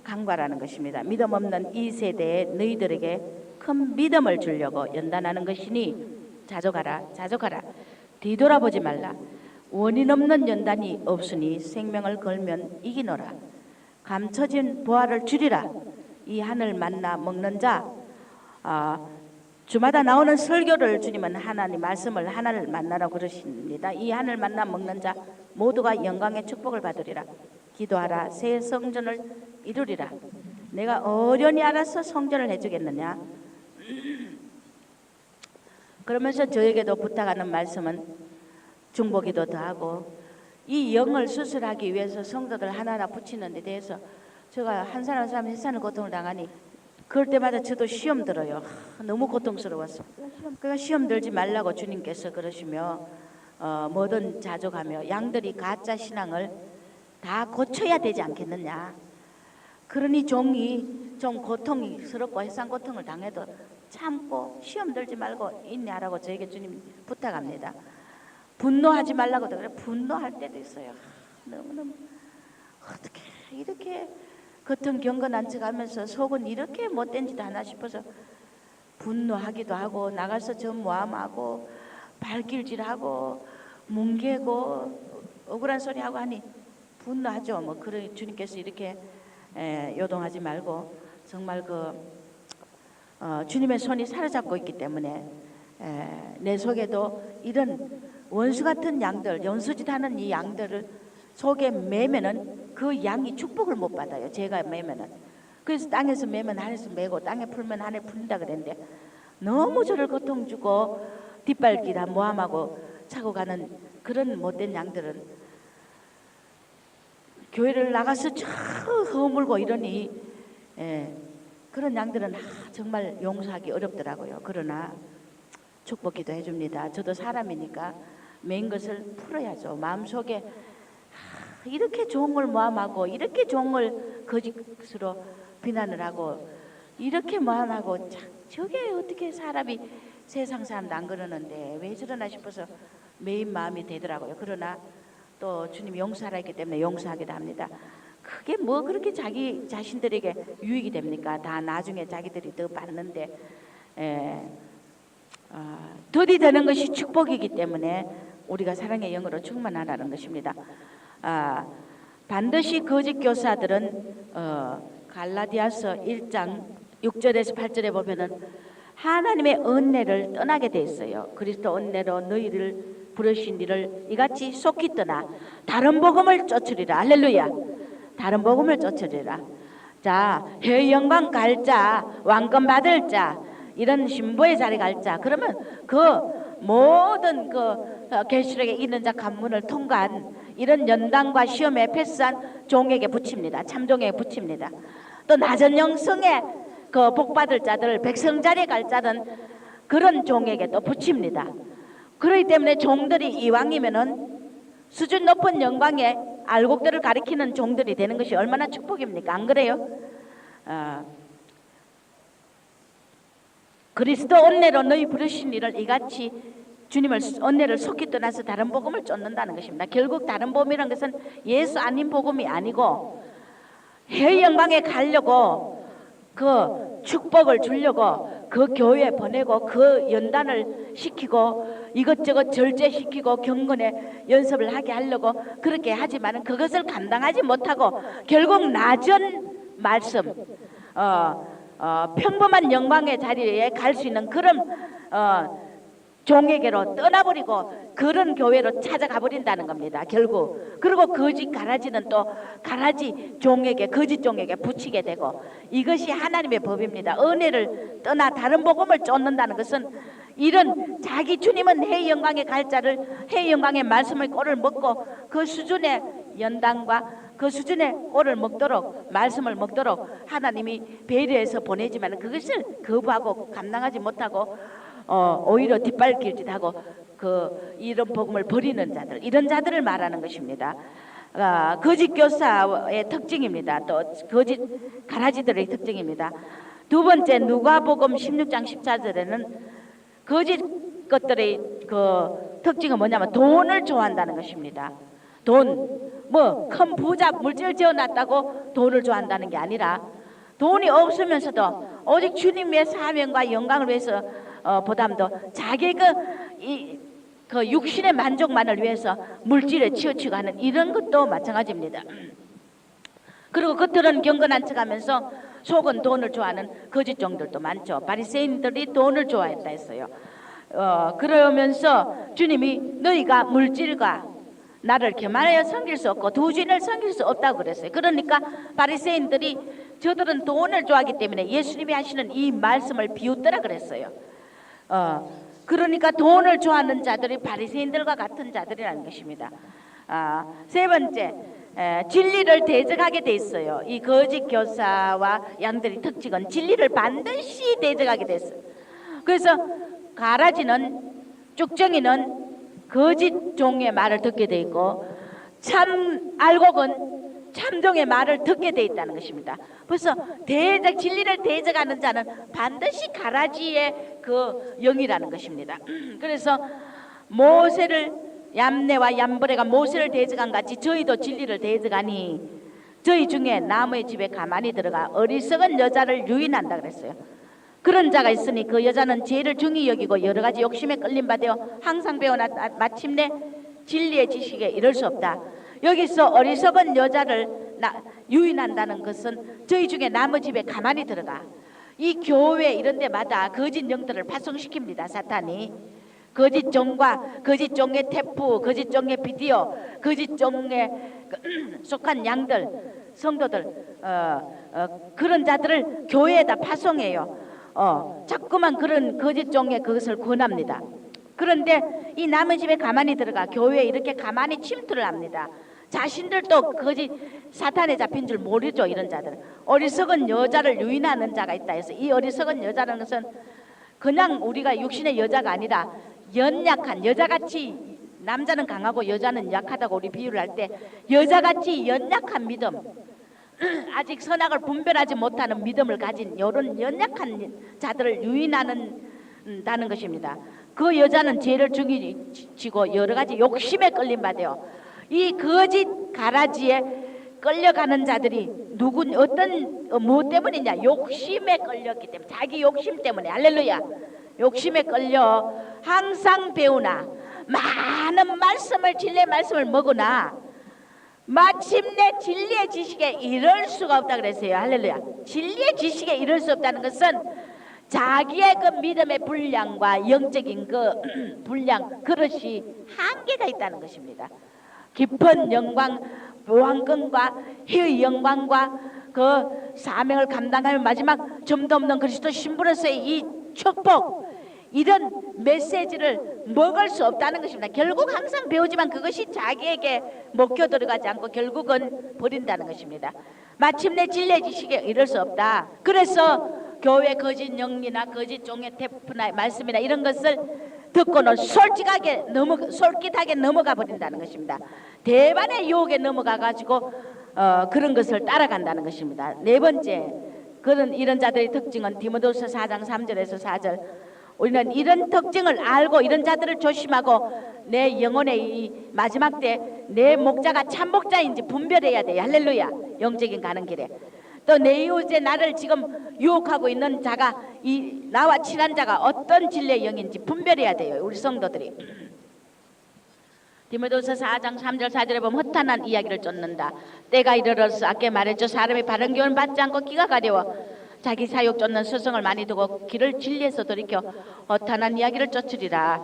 간구하라는 것입니다. 믿음 없는 이 세대에 너희들에게 큰 믿음을 주려고 연단하는 것이니 자족하라. 뒤돌아보지 말라. 원인 없는 연단이 없으니 생명을 걸면 이기노라. 감춰진 보화를 주리라. 이 하늘 만나 먹는 자, 주마다 나오는 설교를 주님은 하나님 말씀을 하나를 만나라고 그러십니다. 이 하늘 만나 먹는 자 모두가 영광의 축복을 받으리라. 기도하라. 새 성전을 이루리라. 내가 어련히 알아서 성전을 해주겠느냐. 그러면서 저에게도 부탁하는 말씀은 중보기도 더하고 이 영을 수술하기 위해서 성도들 하나하나 붙이는 데 대해서 제가 한 사람 한 사람 해산의 고통을 당하니 그럴 때마다 저도 시험 들어요. 너무 고통스러웠어. 그러니까 시험 들지 말라고 주님께서 그러시며 뭐든 자족하며 양들이 가짜 신앙을 다 고쳐야 되지 않겠느냐. 그러니 종이 좀 고통스럽고 해산 고통을 당해도 참고 시험 들지 말고 인내하라고 저에게 주님 부탁합니다. 분노하지 말라고 그래. 분노할 때도 있어요. 너무너무 어떻게 이렇게 겉은 경건한 척하면서 속은 이렇게 못된 짓 하나 싶어서 분노하기도 하고 나가서 전모함하고 발길질하고 뭉개고 억울한 소리 하고 하니 분노하죠. 뭐 그래 주님께서 이렇게 요동하지 말고 정말 주님의 손이 사로잡고 있기 때문에 내 속에도 이런 원수 같은 양들, 연수짓하는 이 양들을 속에 매면은 그 양이 축복을 못 받아요. 제가 매면은. 그래서 땅에서 매면 하늘에서 매고 땅에 풀면 하늘에 풀린다 그랬는데 너무 저를 고통 주고 뒷발길 모함하고 차고 가는 그런 못된 양들은 교회를 나가서 저 허물고 이러니 그런 양들은 정말 용서하기 어렵더라고요. 그러나 축복 기도해 줍니다. 저도 사람이니까 매인 것을 풀어야죠. 마음속에 이렇게 좋은 걸 모함하고 이렇게 좋은 걸 거짓으로 비난을 하고 이렇게 모함하고 저게 어떻게 사람이 세상 사람도 안 그러는데 왜 저러나 싶어서 매인 마음이 되더라고요. 그러나 또 주님이 용서하라 했기 때문에 용서하기도 합니다. 그게 뭐 그렇게 자기 자신들에게 유익이 됩니까? 다 나중에 자기들이 더 받는데 더디 되는 것이 축복이기 때문에 우리가 사랑의 영으로 충만하라는 것입니다. 반드시 거짓 교사들은 갈라디아서 1장 6절에서 8절에 보면은 하나님의 은혜를 떠나게 돼 있어요. 그리스도 은혜로 너희를 부르신 이를 이같이 속히 떠나 다른 복음을 쫓으리라. 할렐루야. 다른 복음을 쫓으리라. 자, 해의 영광 갈 자, 왕권 받을 자, 이런 신부의 자리 갈 자. 그러면 그 모든 계시록에 있는 자 관문을 통과한 이런 연단과 시험에 패스한 종에게 붙입니다. 참종에게 붙입니다. 또 낮은 영성에 그 복받을 자들, 백성 자리에 갈 자는 그런 종에게 또 붙입니다. 그렇기 때문에 종들이 이왕이면은 수준 높은 영광의 알곡들을 가리키는 종들이 되는 것이 얼마나 축복입니까? 안 그래요? 그리스도 은혜로 너희 부르신 일을 이같이 주님을 은혜를 속히 떠나서 다른 복음을 쫓는다는 것입니다. 결국 다른 복음이라는 것은 예수 아닌 복음이 아니고 해의 영광에 가려고 그 축복을 주려고 그 교회에 보내고 그 연단을 시키고 이것저것 절제시키고 경건에 연습을 하게 하려고 그렇게 하지만 그것을 감당하지 못하고 결국 낮은 말씀 평범한 영광의 자리에 갈 수 있는 그런 종에게로 떠나버리고 그런 교회로 찾아가 버린다는 겁니다. 결국. 그리고 거짓 가라지는 또 가라지 종에게 거짓 종에게 붙이게 되고 이것이 하나님의 법입니다. 은혜를 떠나 다른 복음을 쫓는다는 것은 이런 자기 주님은 해의 영광의 갈자를 해의 영광의 말씀의 꼴을 먹고 그 수준의 연단과 그 수준의 꼴을 먹도록 말씀을 먹도록 하나님이 배려해서 보내지만 그것을 거부하고 감당하지 못하고 오히려 뒷발길짓하고 이런 복음을 버리는 자들, 이런 자들을 말하는 것입니다. 거짓 교사의 특징입니다. 또 거짓 가라지들의 특징입니다. 두 번째 누가복음 16장 14절에는 거짓 것들의 그 특징은 뭐냐면 돈을 좋아한다는 것입니다. 돈, 뭐 큰 부자 물질 지어놨다고 돈을 좋아한다는 게 아니라 돈이 없으면서도 오직 주님의 사명과 영광을 위해서 보담도 자기 그 육신의 만족만을 위해서 물질에 치우치고 하는 이런 것도 마찬가지입니다. 그리고 겉으로는 경건한 척하면서 속은 돈을 좋아하는 거짓 종들도 많죠. 바리새인들이 돈을 좋아했다 했어요. 그러면서 주님이 너희가 물질과 나를 교만하여 섬길 수 없고 두 주인을 섬길 수 없다고 그랬어요. 그러니까 바리새인들이 저들은 돈을 좋아하기 때문에 예수님이 하시는 이 말씀을 비웃더라 그랬어요. 그러니까 돈을 좋아하는 자들이 바리새인들과 같은 자들이라는 것입니다. 세 번째, 진리를 대적하게 돼 있어요. 이 거짓 교사와 양들의 특징은 진리를 반드시 대적하게 됐어요. 그래서 가라지는 쭉정이는 거짓 종의 말을 듣게 돼 있고 참 알곡은 참종의 말을 듣게 돼 있다는 것입니다. 그래서 진리를 대적하는 자는 반드시 가라지의 그 영이라는 것입니다. 그래서 모세를 얌네와 얌브레가 모세를 대적한 같이 저희도 진리를 대적하니 저희 중에 나무의 집에 가만히 들어가 어리석은 여자를 유인한다 그랬어요. 그런 자가 있으니 그 여자는 죄를 중히 여기고 여러 가지 욕심에 끌림 받아 항상 배우나 마침내 진리의 지식에 이를 수 없다. 여기서 어리석은 여자를 유인한다는 것은 저희 중에 남의 집에 가만히 들어가 이 교회 이런 데마다 거짓 영들을 파송시킵니다. 사탄이 거짓 종과 거짓 종의 테프, 거짓 종의 비디오, 거짓 종에 속한 양들, 성도들 그런 자들을 교회에다 파송해요. 자꾸만 그런 거짓 종의 그것을 권합니다. 그런데 이 남의 집에 가만히 들어가 교회에 이렇게 가만히 침투를 합니다. 자신들도 거짓 사탄에 잡힌 줄 모르죠. 이런 자들은 어리석은 여자를 유인하는 자가 있다 해서 이 어리석은 여자라는 것은 그냥 우리가 육신의 여자가 아니라 연약한 여자같이 남자는 강하고 여자는 약하다고 우리 비유를 할 때 여자같이 연약한 믿음 아직 선악을 분별하지 못하는 믿음을 가진 이런 연약한 자들을 유인하는다는 것입니다. 그 여자는 죄를 중히 지고 여러 가지 욕심에 끌림 받아요. 이 거짓 가라지에 끌려가는 자들이 어떤 뭐 때문이냐? 욕심에 끌렸기 때문에 자기 욕심 때문에 할렐루야. 욕심에 끌려 항상 배우나 많은 말씀을 진리의 말씀을 먹으나 마침내 진리의 지식에 이를 수가 없다 그랬어요. 할렐루야. 진리의 지식에 이를 수 없다는 것은 자기의 그 믿음의 분량과 영적인 그 분량 그릇이 한계가 있다는 것입니다. 깊은 영광 왕권과 희의 영광과 그 사명을 감당하며 마지막 점도 없는 그리스도 신부로서의 이 축복 이런 메시지를 먹을 수 없다는 것입니다. 결국 항상 배우지만 그것이 자기에게 먹혀 들어가지 않고 결국은 버린다는 것입니다. 마침내 진리의 지식에 이를 수 없다. 그래서 교회 거짓 영리나 거짓 종의 테프나 말씀이나 이런 것을 듣고는 솔깃하게 넘어가 버린다는 것입니다. 대반의 유혹에 넘어가 가지고 그런 것을 따라간다는 것입니다. 네 번째 이런 자들의 특징은 디모데후서 4장 3절에서 4절 우리는 이런 특징을 알고 이런 자들을 조심하고 내 영혼의 이 마지막 때 내 목자가 참 목자인지 분별해야 돼요. 할렐루야. 영적인 가는 길에 또 내 이웃에 나를 지금 유혹하고 있는 자가 나와 친한 자가 어떤 진리의 영인지 분별해야 돼요. 우리 성도들이 디모데후서 4장 3절 4절에 보면 허탄한 이야기를 쫓는다. 때가 이르러서 아까 말했죠. 사람이 바른 교훈 받지 않고 끼가 가려워 자기 사욕 쫓는 스승을 많이 두고 길을 진리에서 돌이켜 허탄한 이야기를 쫓으리라.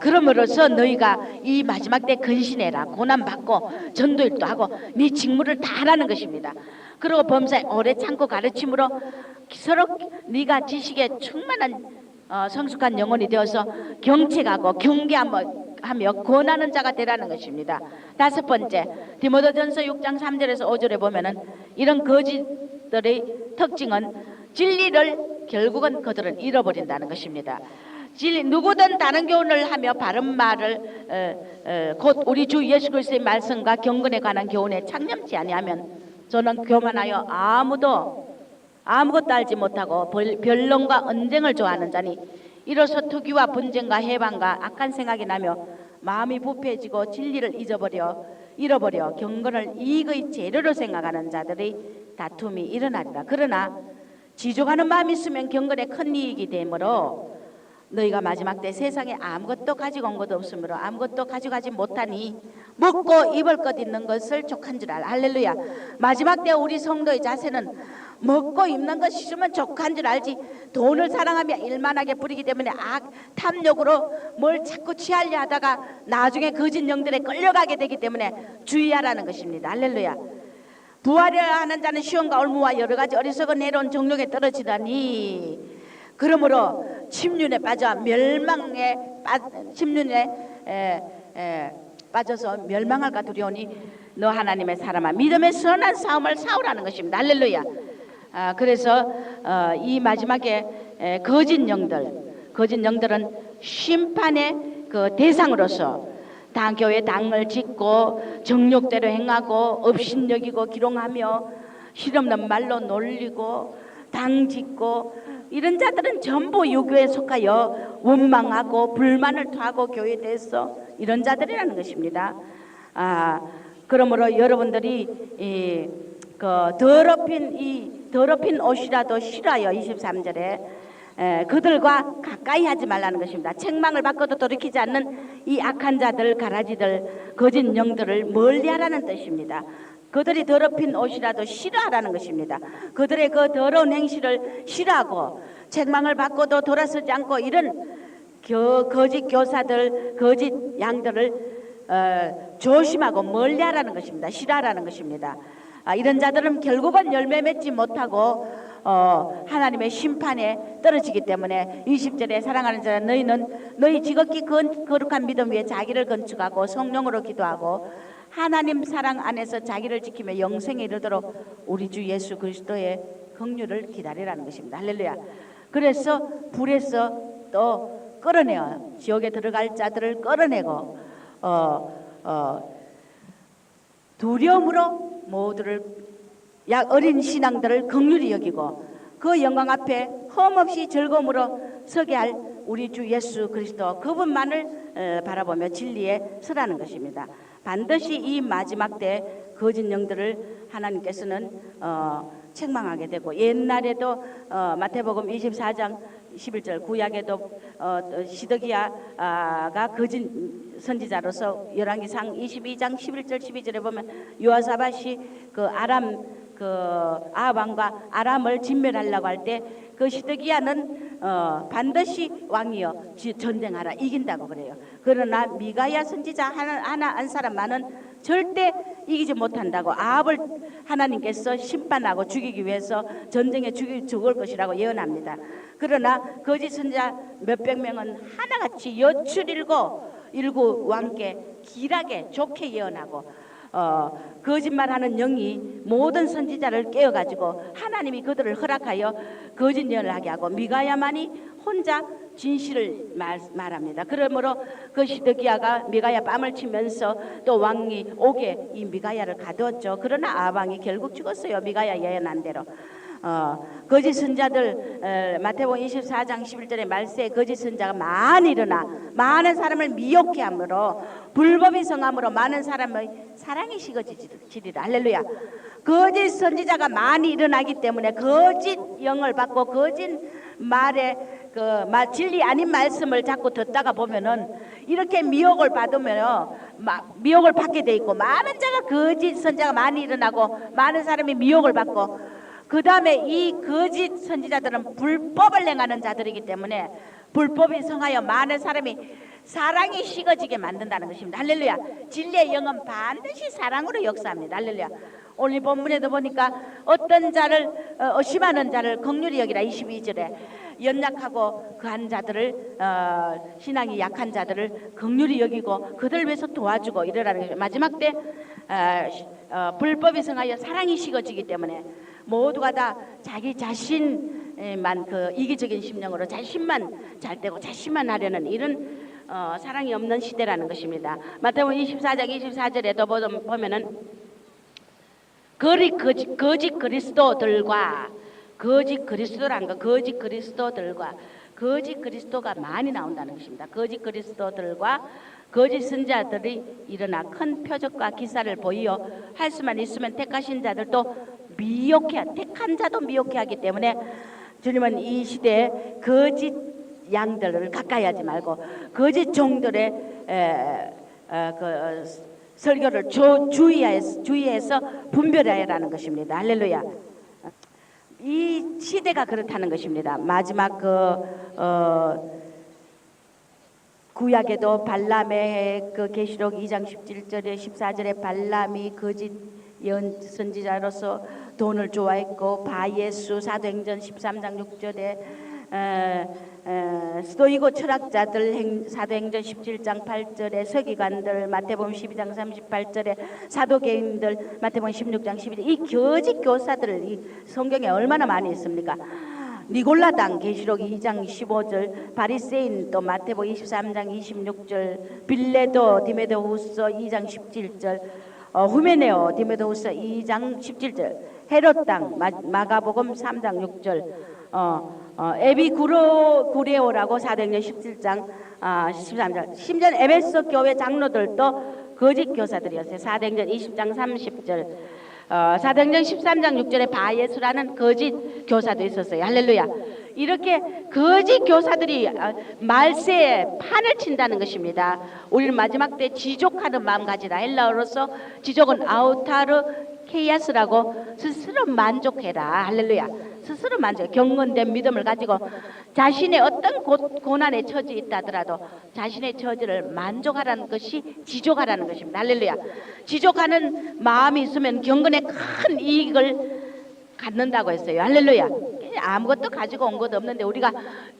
그러므로서 너희가 이 마지막 때 근신해라. 고난받고 전도일도 하고 네 직무를 다 하라는 것입니다. 그리고 범사에 오래 참고 가르침으로 서로 네가 지식에 충만한 성숙한 영혼이 되어서 경책하고 경계하며 권하는 자가 되라는 것입니다. 다섯 번째 디모데전서 6장 3절에서 5절에 보면은 이런 거짓들의 특징은 진리를 결국은 그들은 잃어버린다는 것입니다. 누구든 다른 교훈을 하며 바른 말을 곧 우리 주 예수 그리스도의 말씀과 경건에 관한 교훈에 창념치 아니하면 저는 교만하여 아무것도 알지 못하고 변론과 언쟁을 좋아하는 자니 이로써 투기와 분쟁과 해방과 악한 생각이 나며 마음이 부패해지고 진리를 잃어버려 경건을 이익의 재료로 생각하는 자들의 다툼이 일어나리라. 그러나 지족하는 마음이 있으면 경건에 큰 이익이 되므로 너희가 마지막 때 세상에 아무것도 가지고 온 것 없으므로 아무것도 가져가지 못하니 먹고 입을 것 있는 것을 족한 줄 알라. 할렐루야. 마지막 때 우리 성도의 자세는 먹고 입는 것 있으면 족한 줄 알지 돈을 사랑하며 일만하게 부리기 때문에 탐욕으로 뭘 자꾸 취하려 하다가 나중에 거짓 영들에 끌려가게 되기 때문에 주의하라는 것입니다. 할렐루야. 부하려 하는 자는 시험과 올무와 여러 가지 어리석은 해로운 정욕에 떨어지다니 그러므로 침륜에 빠져서 멸망할까 두려우니 너 하나님의 사람아 믿음의 선한 싸움을 싸우라는 것입니다. 할렐루야. 그래서 이 마지막에 거짓 영들은 심판의 그 대상으로서 교회 당을 짓고 정욕대로 행하고 업신여기고 기롱하며 실없는 말로 놀리고 당 짓고 이런 자들은 전부 유교에 속하여 원망하고 불만을 토하고 교회에 대해서 이런 자들이라는 것입니다. 그러므로 여러분들이 더럽힌 옷이라도 싫어요. 23절에 그들과 가까이 하지 말라는 것입니다. 책망을 받고도 돌이키지 않는 이 악한 자들, 가라지들, 거짓 영들을 멀리하라는 뜻입니다. 그들이 더럽힌 옷이라도 싫어하라는 것입니다. 그들의 그 더러운 행실을 싫어하고 책망을 받고도 돌아서지 않고 이런 거짓 교사들, 거짓 양들을 조심하고 멀리하라는 것입니다. 싫어하라는 것입니다. 이런 자들은 결국은 열매 맺지 못하고 하나님의 심판에 떨어지기 때문에 20절에 사랑하는 자라 너희는 너희 지극히 거룩한 믿음 위에 자기를 건축하고 성령으로 기도하고 하나님 사랑 안에서 자기를 지키며 영생에 이르도록 우리 주 예수 그리스도의 긍휼을 기다리라는 것입니다. 할렐루야. 그래서 불에서 또 끌어내어 지옥에 들어갈 자들을 끌어내고 두려움으로 모두를 어린 신앙들을 긍휼히 여기고 그 영광 앞에 험없이 즐거움으로 서게 할 우리 주 예수 그리스도 그분만을 바라보며 진리에 서라는 것입니다. 반드시 이 마지막 때 거짓 영들을 하나님께서는 책망하게 되고 옛날에도 마태복음 24장 11절 구약에도 시드기야가 거짓 선지자로서 열왕기상 22장 11절 12절에 보면 요아사밧이 그 아합 왕과 아람을 진멸하려고 할 때 그 시드기야는 반드시 왕이여 전쟁하라 이긴다고 그래요. 그러나 미가야 선지자 하나 한 사람만은 절대 이기지 못한다고 아합을 하나님께서 심판하고 죽이기 위해서 전쟁에 죽을 것이라고 예언합니다. 그러나 거짓 선지자 몇백 명은 하나같이 여출일고 왕께 길하게 좋게 예언하고 거짓말하는 영이 모든 선지자를 깨어가지고 하나님이 그들을 허락하여 거짓 예언을 하게 하고 미가야만이 혼자 진실을 말합니다. 그러므로 그 시드기야가 미가야 뺨을 치면서 또 왕이 옥에 이 미가야를 가두었죠. 그러나 아방이 결국 죽었어요. 미가야 예언한 대로. 거짓 선자들 마태복음 24장 11절에 말세에 거짓 선자가 많이 일어나 많은 사람을 미혹해 함으로 불법이 성함으로 많은 사람의 사랑이 식어지리라. 할렐루야. 거짓 선지자가 많이 일어나기 때문에 거짓 영을 받고 거짓 말에 진리 아닌 말씀을 자꾸 듣다가 보면은 이렇게 미혹을 받으면요 미혹을 받게 돼 있고 많은 자가 거짓 선자가 많이 일어나고 많은 사람이 미혹을 받고 그 다음에 이 거짓 선지자들은 불법을 행하는 자들이기 때문에 불법이 성하여 많은 사람이 사랑이 식어지게 만든다는 것입니다. 할렐루야. 진리의 영은 반드시 사랑으로 역사합니다. 할렐루야. 오늘 본문에도 보니까 어떤 자를 의심하는 자를 긍휼히 여기라 22절에 연약하고 그한 자들을 신앙이 약한 자들을 긍휼히 여기고 그들 위해서 도와주고 이러라는 것입니다. 마지막 때 불법이 성하여 사랑이 식어지기 때문에 모두가 다 자기 자신만 그 이기적인 심령으로 자신만 잘 되고 자신만 하려는 이런 사랑이 없는 시대라는 것입니다. 마태복음 24장 24절에도 보면은 거짓 그리스도들과 거짓 그리스도란 거 거짓 그리스도들과 거짓 그리스도가 많이 나온다는 것입니다. 거짓 그리스도들과 거짓 선자들이 일어나 큰 표적과 기사를 보이어 할 수만 있으면 택하신 자들도 택한 자도 미혹해 하기 때문에 주님은 이 시대에 거짓 양들을 가까이 하지 말고 거짓 종들의 그 설교를 주의해서 분별하라는 것입니다. 할렐루야. 이 시대가 그렇다는 것입니다. 마지막 구약에도 발람의 그 계시록 2장 17절에 14절에 발람이 거짓 예언 선지자로서 돈을 좋아했고 바예수 사도행전 13장 6절에 스토이고 철학자들 사도행전 17장 8절에 서기관들 마태복음 12장 38절에 사도개인들 마태복음 16장 12절 이 거짓 교사들을 이 성경에 얼마나 많이 있습니까? 니골라당 계시록 2장 15절 바리새인 또 마태복음 23장 26절 빌레도 디메데후서 2장 17절 후메네오 디메데후서 2장 17절 헤롯 땅 마가복음 3장 6절 에비구레오라고 사도행전 17장 13절 심지어 에베소 교회 장로들도 거짓 교사들이었어요. 사도행전 20장 30절 사도행전 13장 6절에 바예수라는 거짓 교사도 있었어요. 할렐루야. 이렇게 거짓 교사들이 말세에 판을 친다는 것입니다. 우리는 마지막 때 지족하는 마음 가지라. 헬라어로서 지족은 아우타르 케이아스라고 스스로 만족해라. 할렐루야. 스스로 만족, 경건된 믿음을 가지고 자신의 어떤 고난에 처지 있다 하더라도 자신의 처지를 만족하라는 것이 지족하라는 것입니다. 할렐루야. 지족하는 마음이 있으면 경건에 큰 이익을 갖는다고 했어요. 할렐루야. 아무것도 가지고 온 것도 없는데 우리가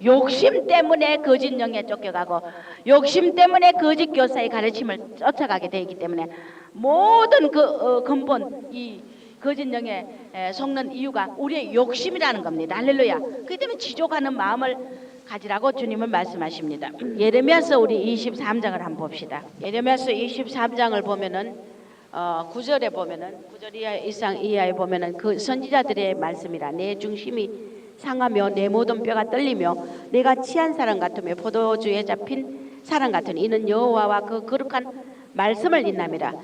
욕심 때문에 거짓 영에 쫓겨가고 욕심 때문에 거짓 교사의 가르침을 쫓아가게 되기 때문에 모든 그 근본 이 거짓 영에 속는 이유가 우리의 욕심이라는 겁니다. 할렐루야. 그렇기 때문에 지족하는 마음을 가지라고 주님은 말씀하십니다. 예레미야서 우리 23장을 한번 봅시다. 예레미야서 23장을 보면은 9절에 보면은 9절 이하에 보면은 그 선지자들의 말씀이라. 내 중심이 상하며 내 모든 뼈가 떨리며 내가 취한 사람 같으며 포도주에 잡힌 사람 같으니 이는 여호와와 그 거룩한 말씀을 인함이라.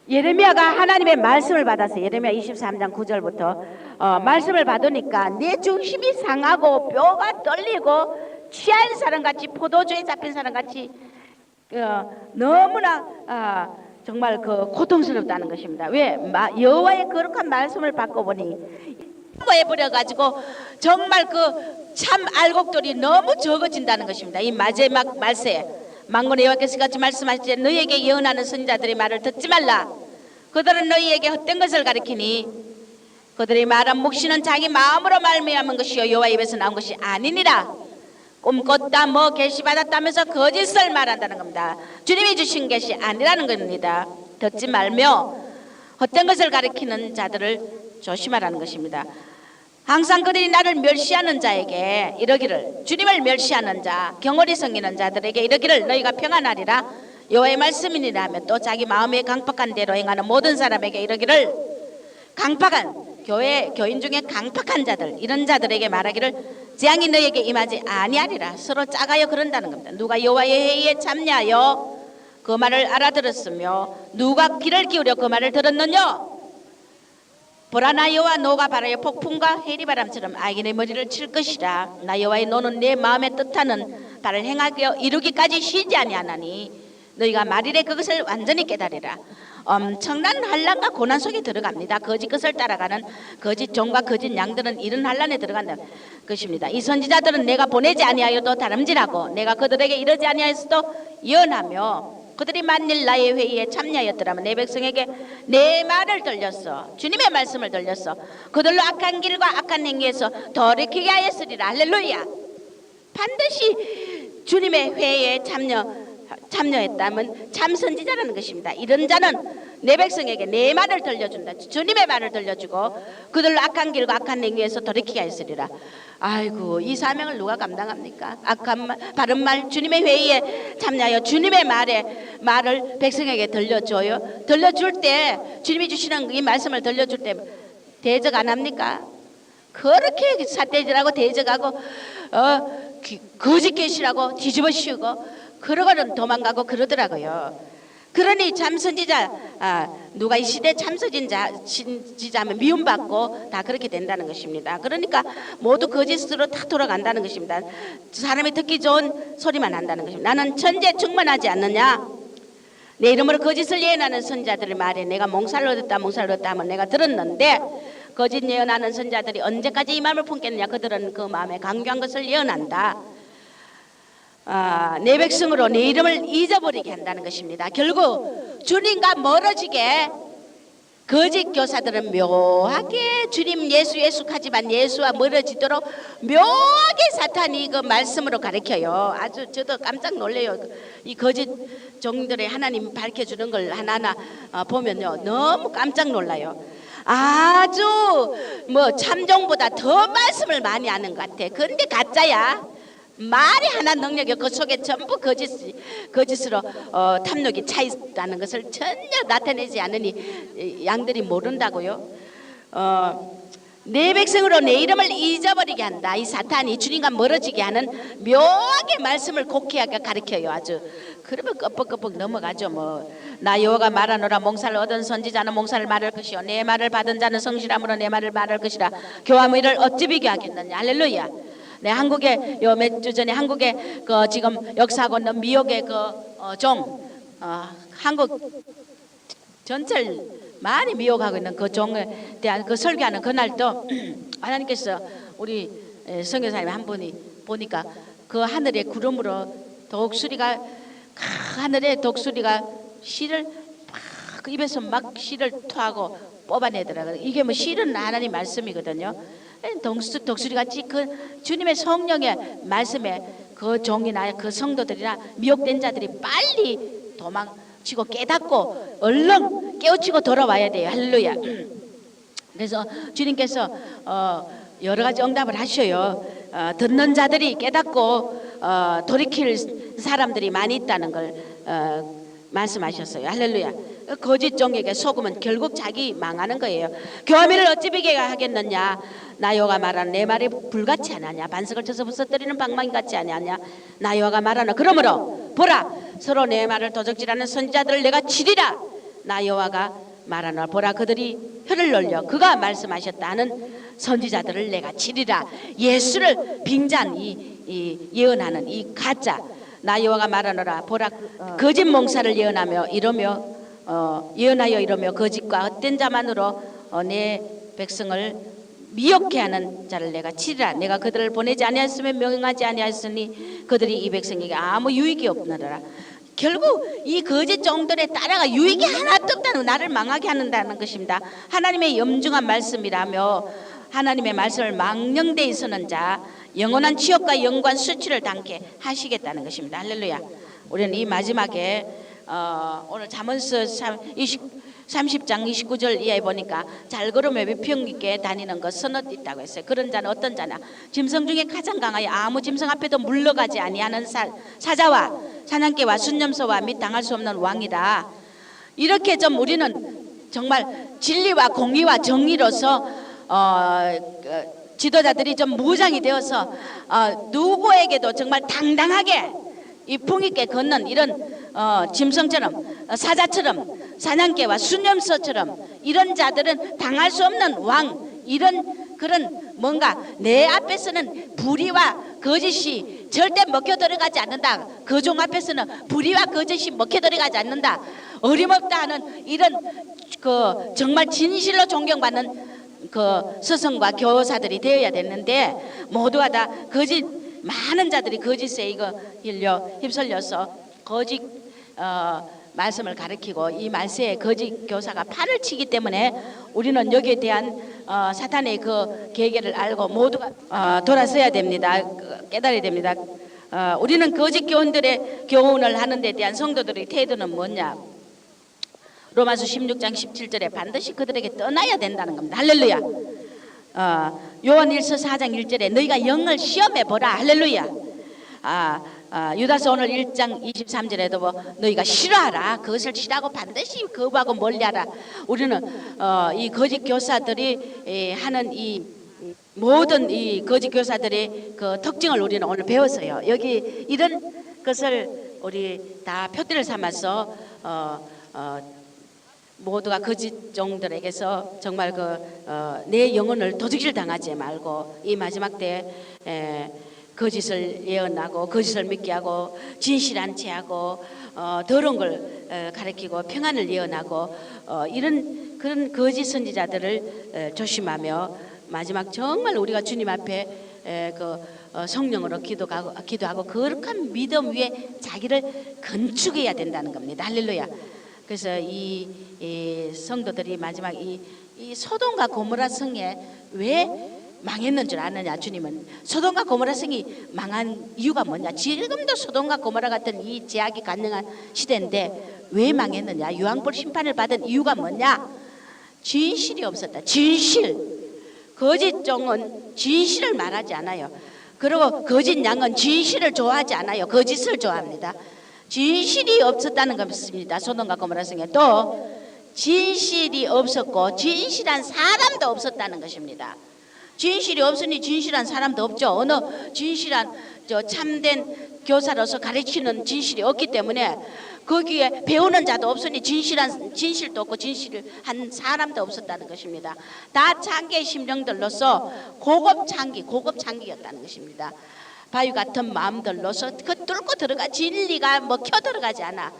예레미야가 하나님의 말씀을 받아서 예레미야 23장 9절부터 말씀을 받으니까 내 중심이 상하고 뼈가 떨리고 취한 사람같이 포도주에 잡힌 사람같이 너무나 정말 그 고통스럽다는 것입니다. 왜? 여호와의 거룩한 말씀을 받고 보니 해버려가지고 정말 그 참 알곡들이 너무 적어진다는 것입니다. 이 마지막 말세 만군의 여호와께서 같이 말씀하시되 너희에게 예언하는 선지자들의 말을 듣지 말라. 그들은 너희에게 헛된 것을 가리키니 그들의 말한 묵시는 자기 마음으로 말미암은 것이요 여호와 입에서 나온 것이 아니니라. 꿈 꿨다 뭐 계시 받았다면서 거짓을 말한다는 겁니다. 주님이 주신 것이 아니라는 겁니다. 듣지 말며 헛된 것을 가리키는 자들을 조심하라는 것입니다. 항상 그들이 나를 멸시하는 자에게 이러기를, 주님을 멸시하는 자, 경홀히 섬기는 자들에게 이러기를 너희가 평안하리라 여호와의 말씀이니라 하며 또 자기 마음에 강팍한 대로 행하는 모든 사람에게 이러기를, 강팍한 교인 중에 강팍한 자들, 이런 자들에게 말하기를 재앙이 너희에게 임하지 아니하리라. 서로 짜가요 그런다는 겁니다. 누가 여호와의 회의에 참여하여 그 말을 알아들었으며 누가 귀를 기울여 그 말을 들었느냐. 보라 나 여호와 노가 바라여 폭풍과 해리바람처럼 악인의 머리를 칠 것이라. 나 여호와의 노는 내 마음에 뜻하는 바를 행하여 이루기까지 쉬지 아니하나니 너희가 말일에 그것을 완전히 깨달으라. 엄청난 환난과 고난 속에 들어갑니다. 거짓 것을 따라가는 거짓 종과 거짓 양들은 이런 환난에 들어간다는 것입니다. 이 선지자들은 내가 보내지 아니하여도 다름질하고 내가 그들에게 이러지 아니하였어도 예언하며 그들이 만일 나의 회의에 참여하였더라면 내 백성에게 내 말을 들렸어, 주님의 말씀을 들렸어, 그들로 악한 길과 악한 행위에서 돌이키게 하였으리라. 할렐루야. 반드시 주님의 회의에 참여했다면 참 선지자라는 것입니다. 이런 자는 내 백성에게 내 말을 들려준다. 주님의 말을 들려주고 그들로 악한 길과 악한 행위에서 돌이키게 하였으리라. 아이고, 이 사명을 누가 감당합니까? 악한 말, 바른 말, 주님의 회의에 참여하여 주님의 말을 백성에게 들려줘요. 들려줄 때, 주님이 주시는 이 말씀을 들려줄 때 대적 안 합니까? 그렇게 삿대질하고 대적하고 거짓 계시라고 뒤집어 씌우고 그러고는 도망가고 그러더라고요. 그러니 참 선지자, 누가 이 시대 참 선지자면 미움받고 다 그렇게 된다는 것입니다. 그러니까 모두 거짓으로 다 돌아간다는 것입니다. 사람이 듣기 좋은 소리만 한다는 것입니다. 나는 천재 충만하지 않느냐? 내 이름으로 거짓을 예언하는 선지자들의 말에 내가 몽살을 얻었다 하면 내가 들었는데 거짓 예언하는 선지자들이 언제까지 이 마음을 품겠느냐? 그들은 그 마음에 강교한 것을 예언한다. 내 백성으로 내 이름을 잊어버리게 한다는 것입니다. 결국 주님과 멀어지게 거짓 교사들은 묘하게 주님 예수 하지만 예수와 멀어지도록 묘하게 사탄이 그 말씀으로 가르쳐요. 아주 저도 깜짝 놀래요. 이 거짓 종들의 하나님 밝혀주는 걸 하나하나 보면요 너무 깜짝 놀라요. 아주 뭐 참종보다 더 말씀을 많이 하는 것 같아. 그런데 가짜야. 말이 하나 능력이 없고 그 속에 전부 거짓으로 탐욕이 차 있다는 것을 전혀 나타내지 않으니 양들이 모른다고요. 내 백성으로 내 이름을 잊어버리게 한다. 이 사탄이 주님과 멀어지게 하는 묘하게 말씀을 곡해하게 가르쳐요. 아주 그러면 끄뻑끄뻑 넘어가죠. 뭐 나 여호와가 말하노라. 몽사를 얻은 선지자는 몽사를 말할 것이요 내 말을 받은 자는 성실함으로 내 말을 말할 것이라. 교함의 일을 어찌 비교하겠느냐. 할렐루야. 네, 한국에 요 몇 주 전에 한국에 그 지금 역사하고 있는 미역의 한국 전체를 많이 미혹하고 있는 그 종에 대한 그 설교하는 그날도 하나님께서 우리 선교사님 한 분이 보니까 그 하늘의 구름으로 독수리가 하늘의 독수리가 씨를 막 입에서 막 씨를 토하고 뽑아내더라고요. 이게 뭐 씨는 하나님 말씀이거든요. 독수리가 그 주님의 성령의 말씀에 그 종이나 그 성도들이나 미혹된 자들이 빨리 도망치고 깨닫고 얼른 깨우치고 돌아와야 돼요. 할렐루야. 그래서 주님께서 여러 가지 응답을 하셔요. 듣는 자들이 깨닫고 돌이킬 사람들이 많이 있다는 걸 말씀하셨어요. 할렐루야. 거짓 종에게 속으면 결국 자기 망하는 거예요. 교화미를 어찌 비게 하겠느냐. 나 여호와가 말하는 내 말이 불같이 하나냐. 반석을 쳐서 부서뜨리는 방망이 같지 아니하냐. 나 여호와가 말하는 그러므로 보라 서로 내 말을 도적질하는 선지자들을 내가 치리라. 나 여호와가 말하노라. 보라 그들이 혀를 놀려 그가 말씀하셨다 하는 선지자들을 내가 치리라. 예수를 빙자한 이 예언하는 이 가짜 나 여호와가 말하노라. 보라 거짓 몽사를 예언하며 이러며 예언하여 이러며 거짓과 헛된 자만으로 내 백성을 미혹해 하는 자를 내가 치리라. 내가 그들을 보내지 아니하였으면 명령하지 아니하였으니 그들이 이 백성에게 아무 유익이 없느니라. 결국 이 거짓 종들에 따라가 유익이 하나도 없다는 나를 망하게 한다는 것입니다. 하나님의 염중한 말씀이라며 하나님의 말씀을 망령되이 서는 자 영원한 지옥과 영광 수치를 당케 하시겠다는 것입니다. 할렐루야. 우리는 이 마지막에 오늘 잠언서 30장 29절 이하에 보니까 잘 걸으며 위평 있게 다니는 것 선엇 있다고 했어요. 그런 자는 어떤 자냐. 짐승 중에 가장 강하여 아무 짐승 앞에도 물러가지 아니하는 사자와 사냥개와 순념소와 및 당할 수 없는 왕이다. 이렇게 좀 우리는 정말 진리와 공의와 정의로서 지도자들이 좀 무장이 되어서 누구에게도 정말 당당하게 위풍 있게 걷는 이런 짐승처럼 사자처럼 사냥개와 순념소처럼 이런 자들은 당할 수 없는 왕 이런 그런 뭔가 내 앞에서는 불의와 거짓이 절대 먹혀 들어가지 않는다. 그 종 앞에서는 불의와 거짓이 먹혀 들어가지 않는다. 어림없다 하는 이런 그 정말 진실로 존경받는 그 스승과 교사들이 되어야 되는데 모두가 다 거짓 많은 자들이 거짓에 이거 휩쓸려서 거짓 말씀을 가르치고 이 말세에 거짓 교사가 팔을 치기 때문에 우리는 여기에 대한 사탄의 그 계계를 알고 모두가 돌아서야 됩니다. 깨달아야 됩니다. 우리는 거짓 교훈들의 교훈을 하는 데 대한 성도들의 태도는 뭐냐. 로마서 16장 17절에 반드시 그들에게 떠나야 된다는 겁니다. 할렐루야. 요한일서 4장 1절에 너희가 영을 시험해 보라. 할렐루야. 유다서 오늘 1장 23절에도 너희가 싫어하라. 그것을 싫어하고 반드시 거부하고 멀리하라. 우리는 이 거짓 교사들이 하는 이 모든 이 거짓 교사들의 그 특징을 우리는 오늘 배웠어요. 여기 이런 것을 우리 다 표대를 삼아서 모두가 거짓 종들에게서 정말 내 영혼을 도둑질 당하지 말고 이 마지막 때 거짓을 예언하고 거짓을 믿게 하고 진실한 체하고 더러운 걸 가리키고 평안을 예언하고 이런 그런 거짓 선지자들을 조심하며 마지막 정말 우리가 주님 앞에 성령으로 기도하고 거룩한 믿음 위에 자기를 건축해야 된다는 겁니다. 할렐루야. 그래서 이 성도들이 마지막 이 소돔과 고모라 성에 왜 망했는 줄 아느냐. 주님은 소돔과 고모라 성이 망한 이유가 뭐냐. 지금도 소돔과 고모라 같은 이 제약이 가능한 시대인데 왜 망했느냐. 유황불 심판을 받은 이유가 뭐냐. 진실이 없었다. 진실. 거짓 종은 진실을 말하지 않아요. 그리고 거짓 양은 진실을 좋아하지 않아요. 거짓을 좋아합니다. 진실이 없었다는 것입니다. 소돔과 고모라 성에 또 진실이 없었고 진실한 사람도 없었다는 것입니다. 진실이 없으니 진실한 사람도 없죠. 어느 진실한 참된 교사로서 가르치는 진실이 없기 때문에 거기에 배우는 자도 없으니 진실도 없고 진실한 사람도 없었다는 것입니다. 다 창기의 심령들로서 고급 창기였다는 것입니다. 바위 같은 마음들로서 그 뚫고 들어가 진리가 먹혀 들어가지 않아.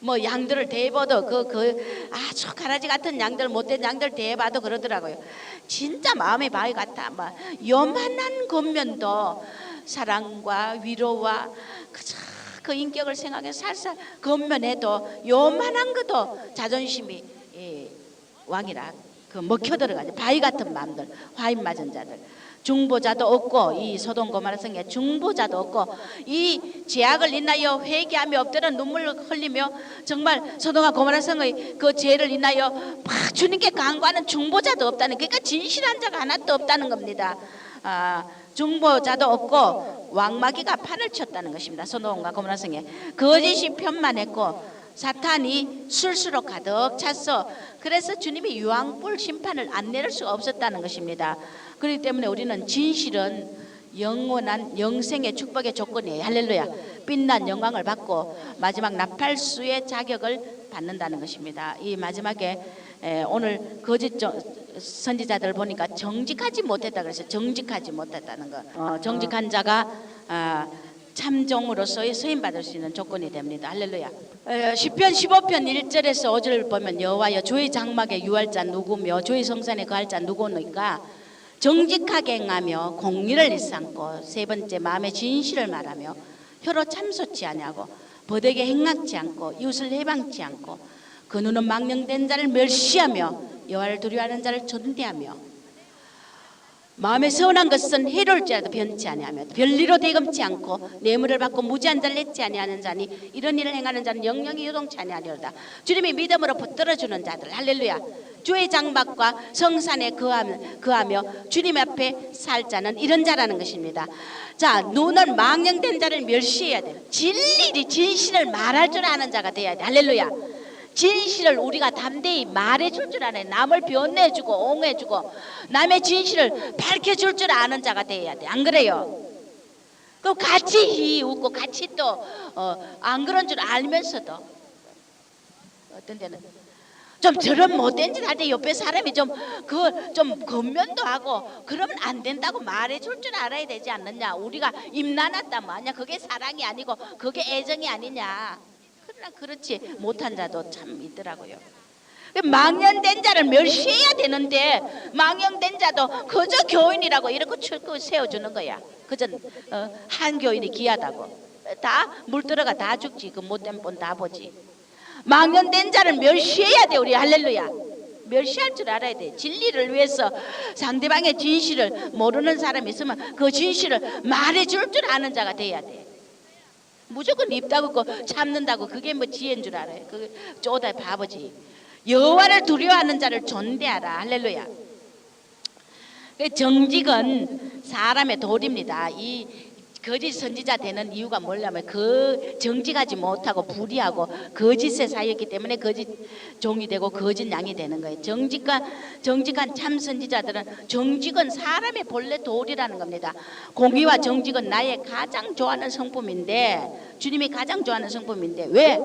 뭐 양들을 대봐도 그 아주 가라지 같은 양들 못된 양들 대봐도 그러더라고요. 진짜 마음의 바위 같아. 막 요만한 겉면도 사랑과 위로와 그 인격을 생각해 살살 겉면에도 요만한 것도 자존심이 왕이라 그 먹혀 들어가죠. 바위 같은 마음들, 화인 맞은 자들. 중보자도 없고 이 소돔 고모라 성에 중보자도 없고 이 죄악을 인하여 회개하며 엎드려 눈물을 흘리며 정말 소돔과 고모라 성의 그 죄를 인하여 막 주님께 간구하는 중보자도 없다는, 그러니까 진실한 자가 하나도 없다는 겁니다. 중보자도 없고 왕마귀가 판을 쳤다는 것입니다. 소돔과 고모라 성에 거짓이 편만했고 사탄이 술수로 가득 찼어. 그래서 주님이 유황불 심판을 안 내릴 수가 없었다는 것입니다. 그렇기 때문에 우리는 진실은 영원한 영생의 축복의 조건이에요. 할렐루야. 빛난 영광을 받고 마지막 나팔수의 자격을 받는다는 것입니다. 이 마지막에 오늘 거짓 선지자들 보니까 정직하지 못했다 그랬어요. 정직하지 못했다는 거. 정직한 자가 참종으로서의 서임받을 수 있는 조건이 됩니다. 할렐루야. 시편 15편 1절에서 5절을 보면 여호와여 주의 장막에 유할 자 누구며 주의 성산에 거할 자 누구니까 정직하게 행하며 공의를 일삼고 세 번째 마음의 진실을 말하며 혀로 참소치 아니하고 버되게 행악지 않고 이웃을 해방치 않고 그 눈은 망령된 자를 멸시하며 여호와를 두려워하는 자를 존대하며 마음에 서운한 것은 해로울지라도 변치 아니하며 별리로 대금치 않고 뇌물을 받고 무지한 자를 냈지 아니하는 자니 이런 일을 행하는 자는 영영이 요동치 아니하리로다. 주님이 믿음으로 붙들어주는 자들, 할렐루야. 주의 장막과 성산에 거하며 주님 앞에 살 자는 이런 자라는 것입니다. 자, 눈은 망령된 자를 멸시해야 돼. 진실을 말할 줄 아는 자가 돼야 돼. 할렐루야. 진실을 우리가 담대히 말해줄 줄 아는, 남을 변해주고 옹해주고 남의 진실을 밝혀줄 줄 아는 자가 돼야 돼. 안 그래요? 그럼 같이 웃고 같이 또 안 그런 줄 알면서도 어떤 데는 좀 저런 못된 짓 할 때 옆에 사람이 좀 겉면도 하고 그러면 안 된다고 말해줄 줄 알아야 되지 않느냐. 우리가 임나났다 뭐하냐. 그게 사랑이 아니고 그게 애정이 아니냐. 그러나 그렇지 못한 자도 참 있더라고요. 망령된 자를 멸시해야 되는데 망령된 자도 그저 교인이라고 이렇게 출구 세워주는 거야. 그저 한 교인이 귀하다고. 다 물 들어가 다 죽지. 그 못된 분 다 보지. 망령된 자를 멸시해야 돼. 우리 할렐루야. 멸시할 줄 알아야 돼. 진리를 위해서 상대방의 진실을 모르는 사람이 있으면 그 진실을 말해줄 줄 아는 자가 돼야 돼. 무조건 입 다물고 참는다고 그게 뭐 지혜인 줄 알아요. 그 쪼다 바보지. 여호와를 두려워하는 자를 존대하라. 할렐루야. 정직은 사람의 도리입니다. 이 거짓 선지자 되는 이유가 뭐냐면 그 정직하지 못하고 불의하고 거짓에 사였기 때문에 거짓 종이 되고 거짓 양이 되는 거예요. 정직한 참 선지자들은 정직은 사람의 본래 도리라는 겁니다. 공의와 정직은 나의 가장 좋아하는 성품인데, 주님이 가장 좋아하는 성품인데, 왜?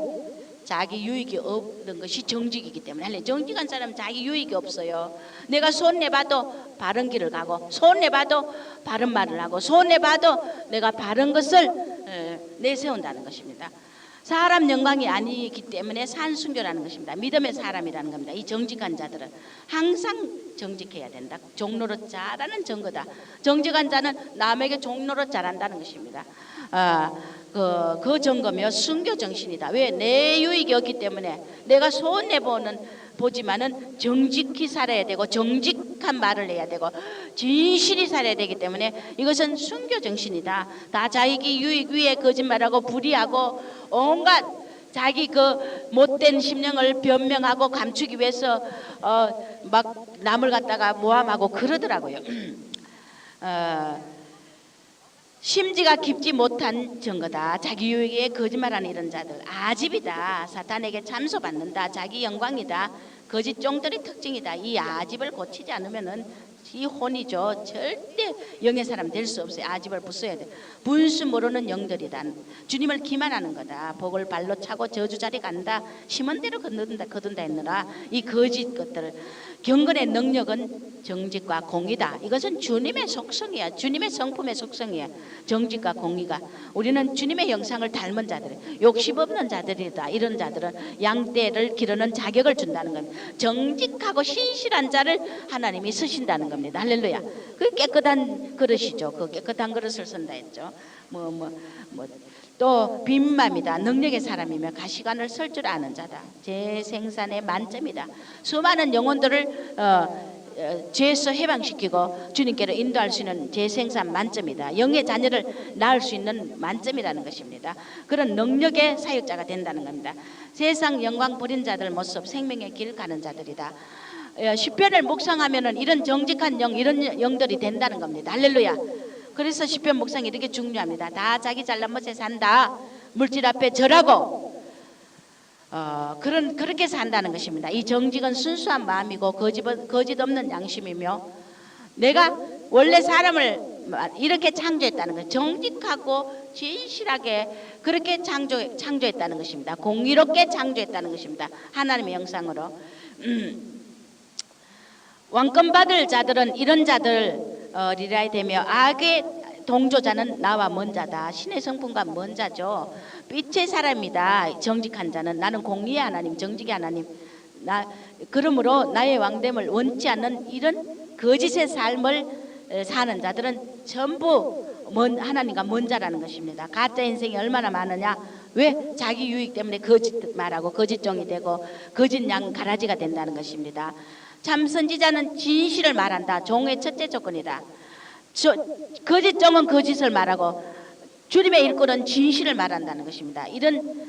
자기 유익이 없는 것이 정직이기 때문에. 정직한 사람은 자기 유익이 없어요. 내가 손해봐도 바른 길을 가고, 손해봐도 바른 말을 하고, 손해봐도 내가 바른 것을 내세운다는 것입니다. 사람 영광이 아니기 때문에 산순교라는 것입니다. 믿음의 사람이라는 겁니다. 이 정직한 자들은 항상 정직해야 된다. 종로로 잘하는 증거다. 정직한 자는 남에게 종로로 잘한다는 것입니다. 그 증거며 순교 정신이다. 왜? 내 유익이 없기 때문에 내가 보지만은 정직히 살아야 되고 정직한 말을 해야 되고 진실이 살아야 되기 때문에 이것은 순교 정신이다. 다 자기 유익 위에 거짓말하고 불의하고 온갖 자기 그 못된 심령을 변명하고 감추기 위해서 막 남을 갖다가 모함하고 그러더라고요. 심지가 깊지 못한 증거다. 자기 유익에 거짓말하는 이런 자들 아집이다. 사탄에게 참소받는다. 자기 영광이다. 거짓 종들의 특징이다. 이 아집을 고치지 않으면은 혼이죠. 절대 영의 사람 될 수 없어요. 아집을 부숴야 돼. 분수 모르는 영들이다. 주님을 기만하는 거다. 복을 발로 차고 저주자리 간다. 심은 대로 거둔다 했느라. 이 거짓 것들. 경건의 능력은 정직과 공의다. 이것은 주님의 속성이야. 주님의 성품의 속성이야. 정직과 공의가. 우리는 주님의 형상을 닮은 자들, 욕심 없는 자들이다. 이런 자들은 양떼를 기르는 자격을 준다는 겁니다. 정직하고 신실한 자를 하나님이 쓰신다는 겁니다. 할렐루야. 그 깨끗한 그릇이죠. 그 깨끗한 그릇을 쓴다 했죠. 또 빈맘이다. 능력의 사람이며 가시관을 쓸 줄 아는 자다. 제 생산의 만점이다. 수많은 영혼들을 죄에서 해방시키고 주님께로 인도할 수 있는 제 생산 만점이다. 영의 자녀를 낳을 수 있는 만점이라는 것입니다. 그런 능력의 사역자가 된다는 겁니다. 세상 영광 버린 자들 모습 생명의 길 가는 자들이다. 시편을 묵상하면은 이런 정직한 영, 이런 영들이 된다는 겁니다. 할렐루야. 그래서 시편 묵상이 이렇게 중요합니다. 다 자기 잘난 멋에 산다. 물질 앞에 절하고 그렇게 산다는 것입니다. 이 정직은 순수한 마음이고 거짓 없는 양심이며 내가 원래 사람을 이렇게 창조했다는 것, 정직하고 진실하게 그렇게 창조했다는 것입니다. 공의롭게 창조했다는 것입니다. 하나님의 형상으로. 왕권 받을 자들은 이런 자들이라 되며 악의 동조자는 나와 먼 자다. 신의 성품과 먼 자죠. 빛의 사람이다. 정직한 자는 나는 공의의 하나님, 정직의 하나님. 그러므로 나의 왕됨을 원치 않는 이런 거짓의 삶을 사는 자들은 전부 하나님과 먼 자라는 것입니다. 가짜 인생이 얼마나 많으냐. 왜? 자기 유익 때문에 거짓 말하고 거짓종이 되고 거짓 양 가라지가 된다는 것입니다. 참 선지자는 진실을 말한다. 종의 첫째 조건이다. 거짓종은 거짓을 말하고 주님의 일꾼은 진실을 말한다는 것입니다. 이런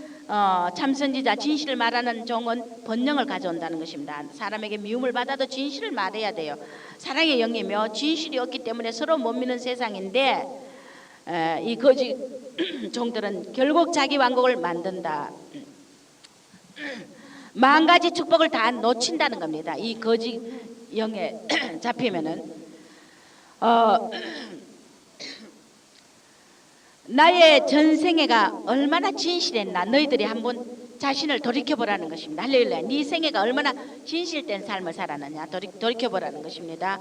참 선지자 진실을 말하는 종은 번영을 가져온다는 것입니다. 사람에게 미움을 받아도 진실을 말해야 돼요. 사랑의 영이며 진실이 없기 때문에 서로 못 믿는 세상인데 이 거짓 종들은 결국 자기 왕국을 만든다. 만 가지 축복을 다 놓친다는 겁니다. 이 거짓 영에 잡히면은 나의 전생애가 얼마나 진실했나 너희들이 한번 자신을 돌이켜보라는 것입니다. 할렐루야. 네 생애가 얼마나 진실된 삶을 살았느냐 돌이켜보라는 것입니다.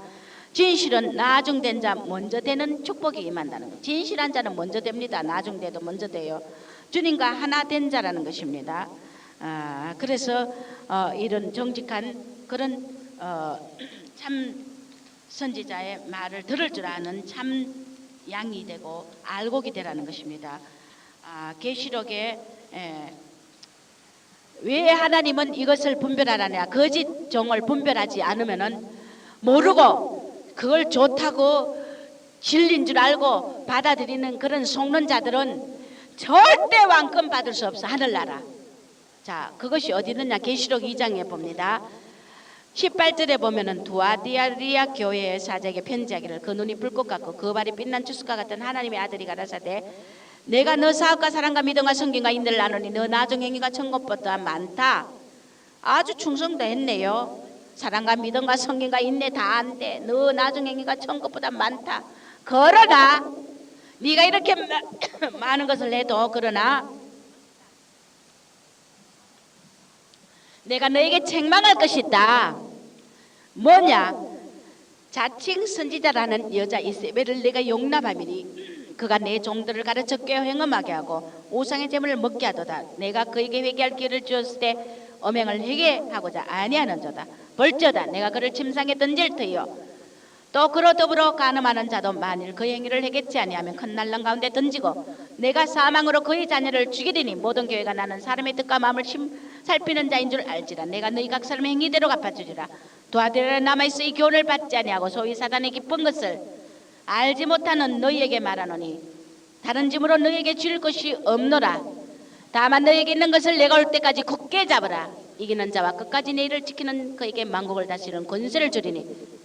진실은 나중된 자 먼저 되는 축복이 임한다는 것. 진실한 자는 먼저 됩니다. 나중돼도 먼저 돼요. 주님과 하나 된 자라는 것입니다. 그래서 이런 정직한 그런 참 선지자의 말을 들을 줄 아는 참 양이 되고 알곡이 되라는 것입니다. 계시록에 왜 하나님은 이것을 분별하라냐. 거짓 종을 분별하지 않으면은 모르고 그걸 좋다고 진리인 줄 알고 받아들이는 그런 속는 자들은 절대 왕권 받을 수 없어. 하늘나라. 자, 그것이 어디 있느냐. 계시록 2장에 봅니다. 18절에 보면은 두아디아리아 교회의 사자에게 편지하기를 그 눈이 불꽃 같고 그 발이 빛난 주스과 같은 하나님의 아들이 가라사대 내가 너 사업과 사랑과 믿음과 성경과 인내를 나누니 너 나중 행위가 천국보다 많다. 아주 충성도 했네요. 사랑과 믿음과 성경과 인내 다 안돼. 너 나중 행위가 천국보다 많다. 그러나 네가 이렇게 많은 것을 해도 그러나 내가 너에게 책망할 것이 있다. 뭐냐? 자칭 선지자라는 여자 이세벨을 내가 용납하미니 그가 내 종들을 가르쳐 꾀어 행음하게 하고 우상의 제물을 먹게 하도다. 내가 그에게 회개할 기회를 주었을 때 엄행을 회개하고자 아니하는 자다. 벌저다. 내가 그를 침상에 던질 터이요. 또 그로 더불어 간음하는 자도 만일 그 행위를 해겠지 아니하면 큰 난랑 가운데 던지고 내가 사망으로 그의 자녀를 죽이리니 모든 교회가 나는 사람의 뜻과 마음을 살피는 자인 줄 알지라. 내가 너희 각 사람의 행위대로 갚아주리라. 도하되라. 남아있어 이 교훈을 받지 아니하고 소위 사단의 기쁜 것을 알지 못하는 너희에게 말하노니 다른 짐으로 너희에게 줄 것이 없노라. 다만 너희에게 있는 것을 내가 올 때까지 굳게 잡으라. 이기는 자와 끝까지 내 일을 지키는 그에게 만국을 다스리는 권세를 주리니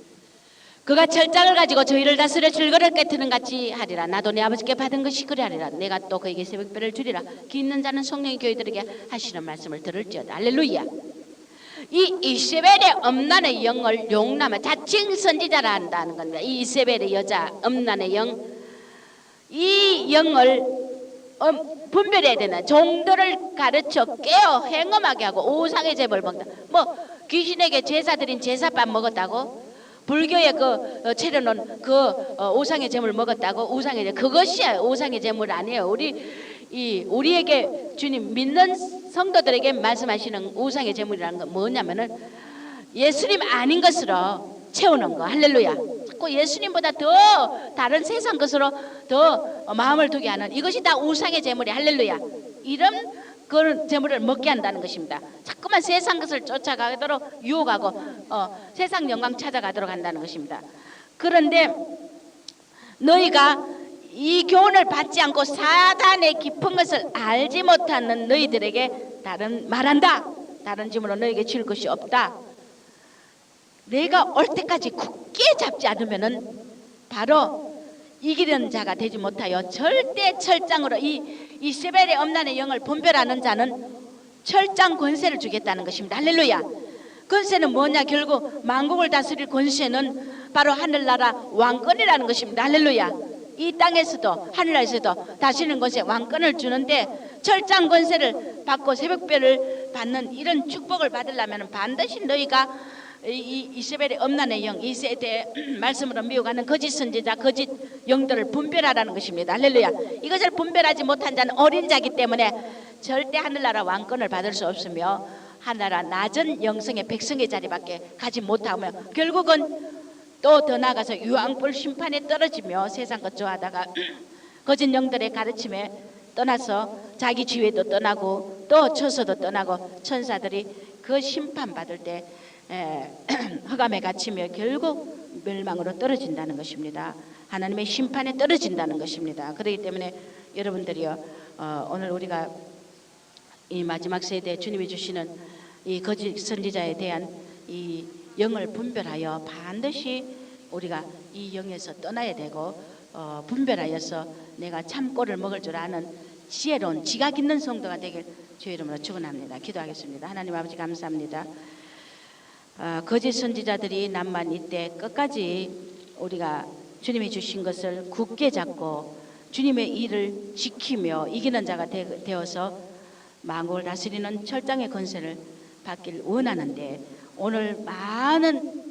그가 철장을 가지고 저희를 다스려 줄거를 깨트는 같이 하리라. 나도 내 아버지께 받은 것이 그리 하리라. 내가 또 그에게 새벽별을 주리라. 귀 있는 자는 성령의 교회들에게 하시는 말씀을 들을지어다. 할렐루야. 이 이세벨의 엄란의 영을 용납한 자칭 선지자라 한다는 겁니다. 이 이세벨의 여자 엄란의 영, 이 영을 분별해야 되는 종들을 가르쳐 깨어 행음하게 하고 우상의 제물 먹다. 뭐 귀신에게 제사 드린 제사밥 먹었다고? 불교에 차려놓은 우상의 제물 먹었다고? 우상의 제물, 그것이 우상의 제물 아니에요. 우리에게 주님 믿는 성도들에게 말씀하시는 우상의 제물이라는 건 뭐냐면은 예수님 아닌 것으로 채우는 거. 할렐루야. 자꾸 예수님보다 더 다른 세상 것으로 더 마음을 두게 하는 이것이 다 우상의 제물이. 할렐루야. 이런 그런 제물을 먹게 한다는 것입니다. 자꾸만 세상 것을 쫓아가도록 유혹하고 세상 영광 찾아가도록 한다는 것입니다. 그런데 너희가 이 교훈을 받지 않고 사단의 깊은 것을 알지 못하는 너희들에게 말한다. 다른 짐으로 너희에게 질 것이 없다. 내가 올 때까지 굳게 잡지 않으면은 바로 이기려는 자가 되지 못하여 절대 철장으로 이 세벨의 엄란의 영을 분별하는 자는 철장 권세를 주겠다는 것입니다. 할렐루야. 권세는 뭐냐? 결국 만국을 다스릴 권세는 바로 하늘나라 왕권이라는 것입니다. 할렐루야. 이 땅에서도 하늘나라에서도 다스리는 권세, 왕권을 주는데 철장 권세를 받고 새벽별을 받는 이런 축복을 받으려면 반드시 너희가 이세벨의 엄란의 영, 이 세대의 말씀으로 미혹하는 거짓 선지자, 거짓 영들을 분별하라는 것입니다. 할렐루야. 이것을 분별하지 못한 자는 어린 자이기 때문에 절대 하늘나라 왕권을 받을 수 없으며 하늘나라 낮은 영성의 백성의 자리밖에 가지 못하며 결국은 또 더 나아가서 유황불 심판에 떨어지며 세상 것 좋아하다가 거짓 영들의 가르침에 떠나서 자기 지위도 떠나고 또 처소도 떠나고 천사들이 그 심판받을 때 흑암에 갇히며 결국 멸망으로 떨어진다는 것입니다. 하나님의 심판에 떨어진다는 것입니다. 그렇기 때문에 여러분들이요, 오늘 우리가 이 마지막 세대에 주님이 주시는 이 거짓 선지자에 대한 이 영을 분별하여 반드시 우리가 이 영에서 떠나야 되고 분별하여서 내가 참꼴을 먹을 줄 아는 지혜로운 지각 있는 성도가 되길 주의 이름으로 축원합니다. 기도하겠습니다. 하나님 아버지 감사합니다. 거짓 선지자들이 남만 이때 끝까지 우리가 주님이 주신 것을 굳게 잡고 주님의 일을 지키며 이기는 자가 되어서 만국을 다스리는 철장의 권세를 받길 원하는데 오늘 많은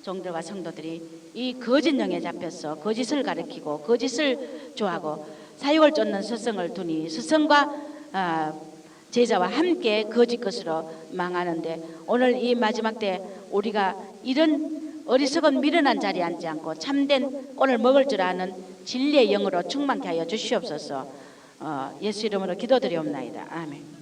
종들과 성도들이 이 거짓 영에 잡혀서 거짓을 가리키고 거짓을 좋아하고 사육을 쫓는 스승을 두니 스승과 제자와 함께 거짓 것으로 망하는데 오늘 이 마지막 때 우리가 이런 어리석은 미련한 자리에 앉지 않고 참된 꼴을 먹을 줄 아는 진리의 영으로 충만케 하여 주시옵소서. 예수 이름으로 기도드리옵나이다. 아멘.